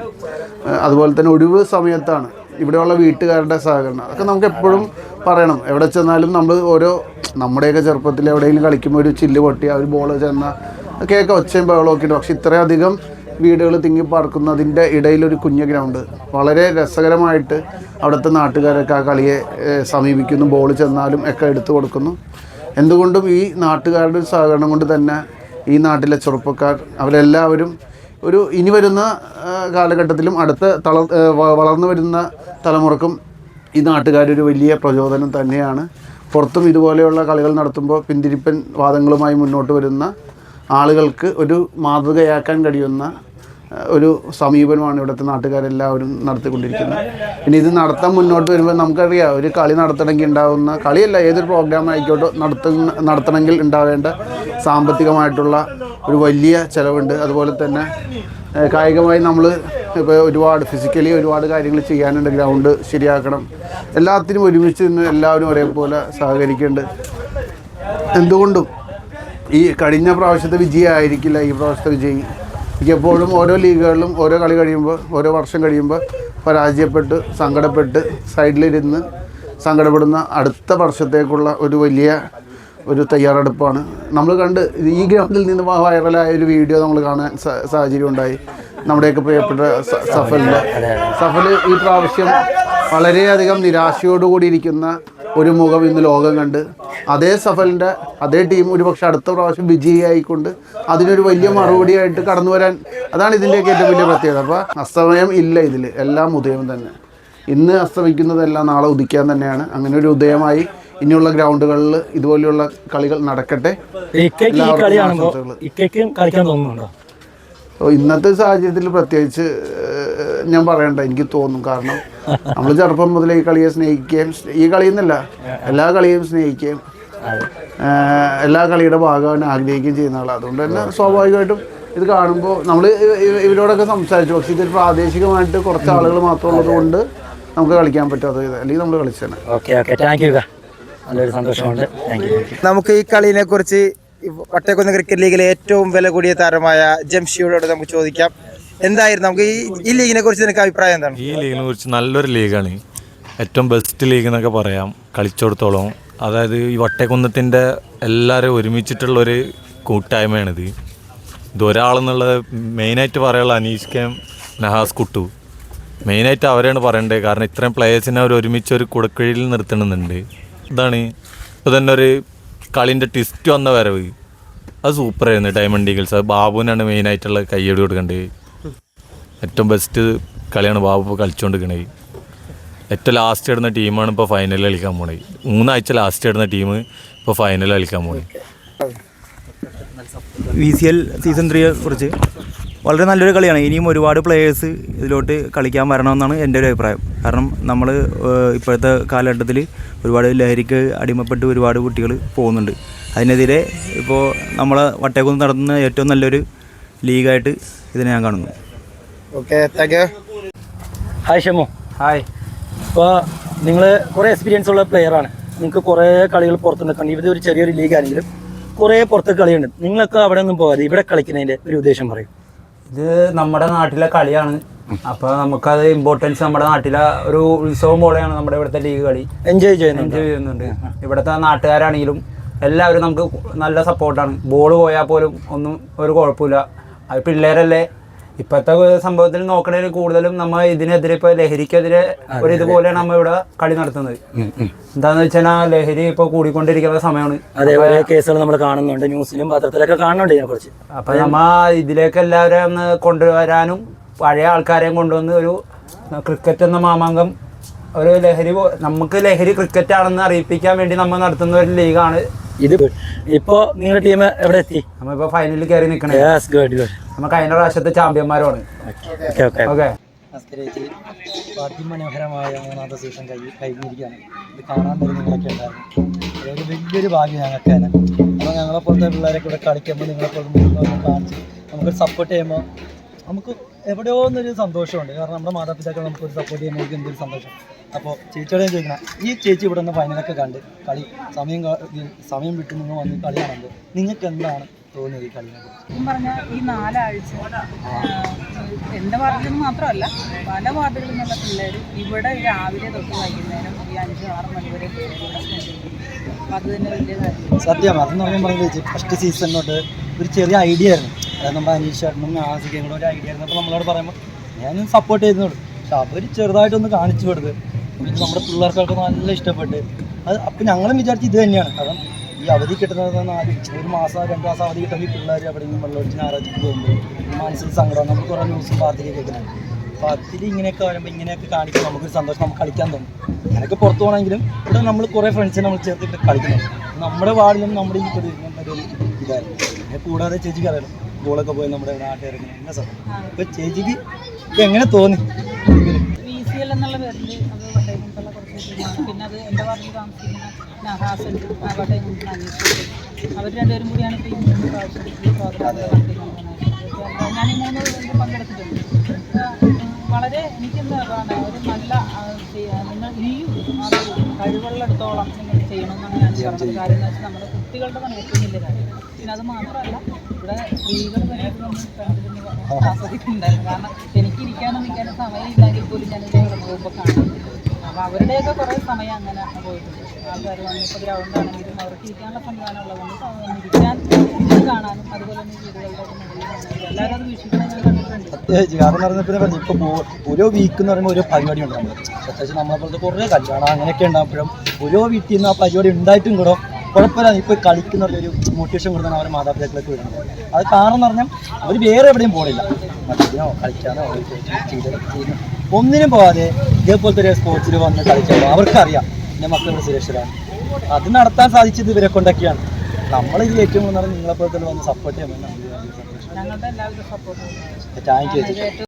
അതുപോലെ തന്നെ ഒഴിവ് സമയത്താണ് ഇവിടെയുള്ള വീട്ടുകാരുടെ സഹകരണം, അതൊക്കെ നമുക്ക് എപ്പോഴും പറയണം. എവിടെ ചെന്നാലും നമ്മൾ നമ്മുടെയൊക്കെ ചെറുപ്പത്തിൽ എവിടെയെങ്കിലും കളിക്കുമ്പോൾ ഒരു ചില്ല് പൊട്ടി ഒരു ബോൾ ചെന്നാൽ കേൾക്ക ഒച്ചയും ബഹളമൊക്കെ ഉണ്ട്. പക്ഷെ ഇത്രയധികം വീടുകൾ തിങ്ങിപ്പാർക്കുന്നതിൻ്റെ ഇടയിലൊരു കുഞ്ഞ് ഗ്രൗണ്ട്, വളരെ രസകരമായിട്ട് അവിടുത്തെ നാട്ടുകാരൊക്കെ ആ കളിയെ സമീപിക്കുന്നു. ബോൾ ചെന്നാലും ഒക്കെ എടുത്തു കൊടുക്കുന്നു. എന്തുകൊണ്ടും ഈ നാട്ടുകാരുടെ സഹകരണം കൊണ്ട് തന്നെ ഈ നാട്ടിലെ ചെറുപ്പക്കാർ അവരെല്ലാവരും ഇനി വരുന്ന കാലഘട്ടത്തിലും അടുത്ത വളർന്നു വരുന്ന തലമുറക്കും ഈ നാട്ടുകാരൊരു വലിയ പ്രചോദനം തന്നെയാണ്. പുറത്തും ഇതുപോലെയുള്ള കളികൾ നടത്തുമ്പോൾ പിന്തിരിപ്പൻ വാദങ്ങളുമായി മുന്നോട്ട് വരുന്ന ആളുകൾക്ക് ഒരു മാതൃകയാക്കാൻ കഴിയുന്ന ഒരു സമീപനമാണ് ഇവിടുത്തെ നാട്ടുകാരെല്ലാവരും നടത്തിക്കൊണ്ടിരിക്കുന്നത്. പിന്നെ ഇത് നടത്താൻ മുന്നോട്ട് വരുമ്പോൾ നമുക്കറിയാം, ഒരു കളി നടത്തണമെങ്കിൽ ഉണ്ടാകുന്ന, കളിയല്ല ഏതൊരു പ്രോഗ്രാം ആയിക്കോട്ടെ നടത്തണമെങ്കിൽ ഉണ്ടാവേണ്ട സാമ്പത്തികമായിട്ടുള്ള ഒരു വലിയ ചിലവുണ്ട്. അതുപോലെ തന്നെ കായികമായി നമ്മൾ ഇപ്പോൾ ഫിസിക്കലി ഒരുപാട് കാര്യങ്ങൾ ചെയ്യാനുണ്ട്. ഗ്രൗണ്ട് ശരിയാക്കണം, എല്ലാത്തിനും ഒരുമിച്ച് നിന്ന് എല്ലാവരും ഒരേപോലെ സഹകരിക്കേണ്ടത്. എന്തുകൊണ്ടും ഈ കഴിഞ്ഞ പ്രാവശ്യത്തെ വിജയമായിരിക്കില്ല ഈ പ്രാവശ്യത്തെ വിജയി. എപ്പോഴും ഓരോ ലീഗുകളിലും ഓരോ കളി കഴിയുമ്പോൾ, ഓരോ വർഷം കഴിയുമ്പോൾ പരാജയപ്പെട്ട് സങ്കടപ്പെട്ട് സൈഡിലിരുന്ന് സങ്കടപ്പെടുന്ന അടുത്ത വർഷത്തേക്കുള്ള ഒരു വലിയ തയ്യാറെടുപ്പാണ് നമ്മൾ ഈ ഗ്രൗണ്ടിൽ നിന്ന് വൈറലായ ഒരു വീഡിയോ നമ്മൾ കാണാൻ സാഹചര്യം ഉണ്ടായി. നമ്മുടെയൊക്കെ പ്രിയപ്പെട്ട സഫൽ ഈ പ്രാവശ്യം വളരെയധികം നിരാശയോടുകൂടി ഇരിക്കുന്ന ഒരു മുഖം ഇന്ന് ലോകം കണ്ട്, അതേ സഫലിൻ്റെ അതേ ടീം ഒരുപക്ഷെ അടുത്ത പ്രാവശ്യം വിജയിയായിക്കൊണ്ട് അതിനൊരു വലിയ മറുപടിയായിട്ട് കടന്നു വരാൻ, അതാണ് ഇതിൻ്റെയൊക്കെ ഏറ്റവും വലിയ പ്രത്യേകത. അപ്പോൾ അസ്തമയം ഇല്ല, ഇതിൽ എല്ലാം ഉദയം തന്നെ. ഇന്ന് അസ്തമിക്കുന്നതെല്ലാം നാളെ ഉദിക്കാൻ തന്നെയാണ്. അങ്ങനെ ഒരു ഉദയമായി ഇനിയുള്ള ഗ്രൗണ്ടുകളിൽ ഇതുപോലെയുള്ള കളികൾ നടക്കട്ടെ. ഇന്നത്തെ സാഹചര്യത്തിൽ പ്രത്യേകിച്ച് ഞാൻ പറയണ്ട, എനിക്ക് തോന്നും. കാരണം നമ്മൾ ചെറുപ്പം മുതൽ ഈ കളിയെ സ്നേഹിക്കുകയും, ഈ കളിയെന്നല്ല എല്ലാ കളിയും സ്നേഹിക്കുകയും എല്ലാ കളിയുടെ ഭാഗമാകാൻ ആഗ്രഹിക്കുകയും ചെയ്യുന്ന ആളാണ്. അതുകൊണ്ട് തന്നെ സ്വാഭാവികമായിട്ടും ഇത് കാണുമ്പോൾ നമ്മൾ ഇവരോടൊക്കെ സംസാരിച്ചു. പക്ഷേ ഇതൊരു പ്രാദേശികമായിട്ട് കുറച്ച് ആളുകൾ മാത്രം ഉള്ളത് കൊണ്ട് നമുക്ക് കളിക്കാൻ പറ്റാത്ത ഇത്, അല്ലെങ്കിൽ നമ്മൾ കളിച്ചാണ്. നല്ലൊരു സന്തോഷമുണ്ട്. നമുക്ക് ഈ കളിനെ കുറിച്ച് വട്ടേക്കുന്ന് ക്രിക്കറ്റ് ലീഗിലെ ഏറ്റവും വില കൂടിയ താരമായ ജംഷിയോട് നമുക്ക് ചോദിക്കാം. എന്തായിരുന്നു നമുക്ക് ഈ ലീഗിനെ കുറിച്ച് നിനക്ക് അഭിപ്രായം എന്താണ്? ഈ ലീഗിനെ കുറിച്ച് നല്ലൊരു ലീഗാണ്, ഏറ്റവും ബെസ്റ്റ് ലീഗ് എന്നൊക്കെ പറയാം കളിച്ചിടത്തോളം. അതായത് ഈ വട്ടേക്കുന്നത്തിൻ്റെ എല്ലാവരും ഒരുമിച്ചിട്ടുള്ളൊരു കൂട്ടായ്മയാണിത്. ഇതൊരാളെന്നുള്ളത് മെയിനായിട്ട് പറയാനുള്ള അനീഷ് കെ നഹാസ് കുട്ടു, മെയിനായിട്ട് അവരെയാണ് പറയേണ്ടത്. കാരണം ഇത്രയും പ്ലേയേഴ്സിനെ അവർ ഒരുമിച്ചൊരു കുടക്കീഴിൽ നിർത്തണമെന്നുണ്ട്. ഇതാണ് ഇപ്പോൾ തന്നെ ഒരു കളിൻ്റെ ട്വിസ്റ്റ് വന്ന വരവ്, അത് സൂപ്പറായിരുന്നു. ഡയമണ്ട് ഈഗിൾസ്, അത് ബാബുവിനാണ് മെയിനായിട്ടുള്ള കയ്യടി കൊടുക്കേണ്ടത്. ഏറ്റവും ബെസ്റ്റ് കളിയാണ് ബാബു ഇപ്പോൾ കളിച്ചുകൊണ്ടിരിക്കണത്. ഏറ്റവും ലാസ്റ്റ് ഇടുന്ന ടീമാണ് ഇപ്പോൾ ഫൈനലിൽ കളിക്കാൻ പോണത്. 3 ആഴ്ച ലാസ്റ്റ് ഇടുന്ന ടീം ഇപ്പോൾ ഫൈനലിൽ കളിക്കാൻ പോണത്. VCL സീസൺ 3യെ കുറിച്ച് വളരെ നല്ലൊരു കളിയാണ്. ഇനിയും ഒരുപാട് പ്ലേയേഴ്സ് ഇതിലോട്ട് കളിക്കാൻ വരണമെന്നാണ് എൻ്റെ ഒരു അഭിപ്രായം. കാരണം നമ്മൾ ഇപ്പോഴത്തെ കാലഘട്ടത്തിൽ ഒരുപാട് ലഹരിക്ക് അടിമപ്പെട്ട് ഒരുപാട് കുട്ടികൾ പോകുന്നുണ്ട്. അതിനെതിരെ ഇപ്പോൾ നമ്മളെ വട്ടേക്കുന്ന് നടത്തുന്ന ഏറ്റവും നല്ലൊരു ലീഗായിട്ട് ഇതിനെ ഞാൻ കാണുന്നു. Okay, thank you. Hi Shamu. Hi. ഇപ്പോൾ നിങ്ങൾ കുറേ എക്സ്പീരിയൻസ് ഉള്ള പ്ലെയറാണ്. നിങ്ങൾക്ക് കുറേ കളികൾ പുറത്ത് നിൽക്കണം. ഇത് ഒരു ചെറിയൊരു ലീഗാണെങ്കിലും കുറേ പുറത്ത് കളിയുണ്ട്. നിങ്ങളൊക്കെ അവിടെ ഒന്നും പോകാതെ ഇവിടെ കളിക്കുന്നതിൻ്റെ ഒരു ഉദ്ദേശം പറയും. ഇത് നമ്മുടെ നാട്ടിലെ കളിയാണ്. അപ്പോൾ നമുക്കത് ഇമ്പോർട്ടൻസ്, നമ്മുടെ നാട്ടിലെ ഒരു ഉത്സവം പോലെയാണ് നമ്മുടെ ഇവിടുത്തെ ലീഗ് കളി. എൻജോയ് ചെയ്യുന്നുണ്ട്. ഇവിടുത്തെ നാട്ടുകാരാണെങ്കിലും എല്ലാവരും നമുക്ക് നല്ല സപ്പോർട്ടാണ്. ബോൾ പോയാൽ പോലും ഒന്നും ഒരു കുഴപ്പമില്ല. അത് പിള്ളേരല്ലേ, ഇപ്പോഴത്തെ സംഭവത്തിൽ നോക്കണതിൽ കൂടുതലും നമ്മൾ ഇതിനെതിരെ ഇപ്പോൾ ലഹരിക്കെതിരെ ഒരു ഇതുപോലെയാണ് നമ്മൾ ഇവിടെ കളി നടത്തുന്നത്. എന്താന്ന് വെച്ചാൽ ലഹരി ഇപ്പോൾ കൂടിക്കൊണ്ടിരിക്കുന്ന സമയമാണ്. അതേപോലെ കേസുകൾ നമ്മൾ കാണുന്നുണ്ട്, ന്യൂസിലും പത്രത്തിലൊക്കെ കാണുന്നുണ്ട് ഇതിനെക്കുറിച്ച്. അപ്പം നമ്മൾ ഇതിലേക്ക് എല്ലാവരെയും ഒന്ന് കൊണ്ടുവരാനും പഴയ ആൾക്കാരെയും കൊണ്ടുവന്ന് ഒരു ക്രിക്കറ്റ് എന്ന മാമാങ്കം ഒരു ലഹരി നമുക്ക് ലഹരി ക്രിക്കറ്റ് ആണെന്ന് അറിയിപ്പിക്കാൻ വേണ്ടി നമ്മൾ നടത്തുന്ന ഒരു ലീഗാണ് ഇത്. ഇപ്പോ നിങ്ങളുടെ ടീം എവിടെ എത്തി? നമ്മളിപ്പോ ഫൈനലിൽ കയറി നിൽക്കണേ. നമ്മൾ കഴിഞ്ഞ പ്രാവശ്യത്തെ ചാമ്പ്യന്മാരുമാണ്. ഓക്കെ. അതിമനോഹരമായ 3ാമത്തെ സീസൺ കഴിഞ്ഞിരിക്കുകയാണ്. ഇത് കാണാൻ വരുന്ന നിങ്ങളൊക്കെ ഉണ്ടായിരുന്നു. അതൊരു വലിയൊരു ഭാഗ്യം ഞങ്ങൾക്കാണ്. അപ്പോൾ ഞങ്ങളെപ്പോലത്തെ പിള്ളേരൊക്കെ ഇവിടെ കളിക്കുമ്പോൾ നിങ്ങളെപ്പോലത്തെ കാണിച്ച് നമുക്കൊരു സപ്പോർട്ട് ചെയ്യുമ്പോൾ നമുക്ക് എവിടെയോ ഒന്നൊരു സന്തോഷമുണ്ട്. കാരണം നമ്മുടെ മാതാപിതാക്കൾ നമുക്കൊരു സപ്പോർട്ട് ചെയ്യുമ്പോൾ എനിക്ക് എന്തൊരു സന്തോഷം. അപ്പോൾ ചേച്ചിയോട് ഞാൻ ചോദിക്കണം, ഈ ചേച്ചി ഇവിടെ നിന്ന് ഫൈനലൊക്കെ കണ്ട് കളി സമയം വിട്ട് നിങ്ങൾ വന്ന് കളി കാണുമ്പോൾ നിങ്ങൾക്ക് എന്താണ് തോന്നിയത് ഈ കളിയെ? പറഞ്ഞാൽ ഈ 4 ആഴ്ച എൻ്റെ വാർഡിൽ നിന്ന് മാത്രമല്ല പല വാർഡുകളിൽ നിന്നുള്ള പിള്ളേർ ഇവിടെ രാവിലെ തൊട്ട് വൈകുന്നേരം ഈ 5-6 മണി വരെ ഇവിടെ സ്പെൻഡ് ചെയ്യും. അപ്പോൾ അത് തന്നെ വലിയ കാര്യം. സത്യം. അതെന്ന് പറയുമ്പോൾ ചേച്ചി ഫസ്റ്റ് സീസൺ തൊട്ട് ഒരു ചെറിയ ഐഡിയ ആയിരുന്നു. അതായത് നമ്മുടെ അനീഷ് ചേട്ടനും ആസിക്കയും കൂടെ ഒരു ഐഡിയ ആയിരുന്നു. അപ്പോൾ നമ്മളോട് പറയുമ്പോൾ ഞാനും സപ്പോർട്ട് ചെയ്യുന്നുള്ളൂ. പക്ഷെ അവർ ചെറുതായിട്ടൊന്ന് കാണിച്ചു കൊടുത്ത് നമ്മുടെ പിള്ളേർക്കൊക്കെ നല്ല ഇഷ്ടപ്പെട്ട് അത്. അപ്പം ഞങ്ങളും വിചാരിച്ച് ഇത് തന്നെയാണ്. കാരണം ഈ അവധി കിട്ടുന്നത് 1 മാസം 2 മാസം അവധി കിട്ടുന്ന ഈ പിള്ളേർ എവിടെയെങ്കിലും വെള്ളമൊഴിച്ച് ഞായറാഴ്ചക്ക് പോകുമ്പോൾ മനസ്സിൽ സങ്കടം. നമുക്ക് കുറേ ന്യൂസും വാർത്തയൊക്കെ കേൾക്കുന്നുണ്ട്. അപ്പോൾ അതിൽ ഇങ്ങനെയൊക്കെ വരുമ്പോൾ ഇങ്ങനെയൊക്കെ കാണിക്കുമ്പോൾ നമുക്കൊരു സന്തോഷം, നമുക്ക് കളിക്കാൻ തോന്നും. ഞാനൊക്കെ പുറത്ത് പോകണമെങ്കിലും ഇവിടെ നമ്മൾ കുറേ ഫ്രണ്ട്സിനെ നമ്മൾ ചേർത്തിട്ട് കളിക്കുന്നുണ്ട്. നമ്മുടെ വാർഡിലും നമ്മുടെ ഈ ഒരു ഇതായിരുന്നു. പിന്നെ കൂടാതെ ചേച്ചിക്ക് അറിയാലോ ഗോളൊക്കെ പോയി നമ്മുടെ നാട്ടുകാരൊക്കെ നല്ല സമയം. അപ്പോൾ ചേച്ചിക്ക് എങ്ങനെ തോന്നി? VCL എന്നുള്ള പേരിൽ അത് വട്ടയംകുളത്തുള്ള കുറച്ച് ടീമാണ്. പിന്നെ അത് എൻ്റെ വാർഡിൽ താമസിക്കുന്ന നഹാസുണ്ട്, വട്ടയംകുളത്തിന് അന്വേഷിച്ചത്. അവർ രണ്ടുപേരും കൂടിയാണ് ഇപ്പോൾ ഈ 3 പ്രാവശ്യം ഞാൻ ഈ 3 ഇതിൽ പങ്കെടുത്തിട്ടുണ്ട്. വളരെ എനിക്കെന്താ പറയുക, ഒരു നല്ല നിങ്ങൾ ഇനിയും അത് കഴിവുള്ളിടത്തോളം നിങ്ങൾ ചെയ്യണമെന്നാണ് ഞാൻ പറഞ്ഞത്. കാര്യം എന്ന് വെച്ചാൽ നമ്മുടെ കുട്ടികളുടെ തന്നെ ഏറ്റവും വലിയ കാര്യം. പിന്നെ അത് മാത്രമല്ല ഇവിടെ സ്ത്രീകൾ തന്നെ ആസ്വദിക്കുന്നുണ്ടായിരുന്നു. കാരണം എനിക്കിരിക്കാനും നിൽക്കാനും സമയമില്ലെങ്കിൽ പോലും ഞാനിവിടെ പോകുമ്പോൾ കാണും. അപ്പോൾ അവരുടെയൊക്കെ കുറേ സമയം അങ്ങനെ പോയിട്ടുണ്ട്. ആൾക്കാർ വന്നിപ്പോൾ ഗ്രൗണ്ടാണെങ്കിലും അവർക്ക് ഇരിക്കാനുള്ള സംവിധാനം ഉള്ളതുകൊണ്ട് ഇരിക്കാൻ ഇത് കാണാനും അതുപോലെ തന്നെ വീടുകളുടെ എല്ലാവരും അത് വീക്ഷിക്കണം ഞാൻ കണ്ടിട്ടുണ്ട്. പ്രത്യേകിച്ച് കാരണം പറഞ്ഞപ്പോൾ പറഞ്ഞു ഇപ്പോൾ ഓരോ വീക്ക് എന്ന് പറയുമ്പോൾ ഓരോ പരിപാടിയുണ്ട്. നമ്മൾ പ്രത്യേകിച്ച് നമ്മളെപ്പോലത്തെ കുറേ കല്യാണം അങ്ങനെയൊക്കെ ഉണ്ടാകുമ്പോഴും ഓരോ വീട്ടിൽ നിന്ന് ആ പരിപാടി ഉണ്ടായിട്ടും കൂടെ കുഴപ്പമില്ല. ഇപ്പോൾ കളിക്കുന്നവരുടെ ഒരു മോട്ടിവേഷൻ കൊടുത്താണ് അവരെ മാതാപിതാക്കളൊക്കെ വരുന്നത്. അത് കാരണം എന്ന് പറഞ്ഞാൽ അവർ വേറെ എവിടെയും പോകില്ല, മറ്റോ കളിക്കാനോ ചെയ്യുന്നു ഒന്നിനും പോകാതെ ഇതേപോലത്തെ ഒരു സ്പോർട്സിൽ വന്ന് കളിക്കുമ്പോൾ അവർക്കറിയാം എൻ്റെ മക്കളുടെ സുരക്ഷിതരാണ്. അത് നടത്താൻ സാധിച്ചത് ഇവരെ കൊണ്ടൊക്കെയാണ്. നമ്മളിത് ഏറ്റവും കൂടുതൽ നിങ്ങളെപ്പോലത്തെ വന്ന് സപ്പോർട്ട് ചെയ്യാൻ ഞങ്ങളുടെ എല്ലാവരും സപ്പോർട്ട്. Thank you.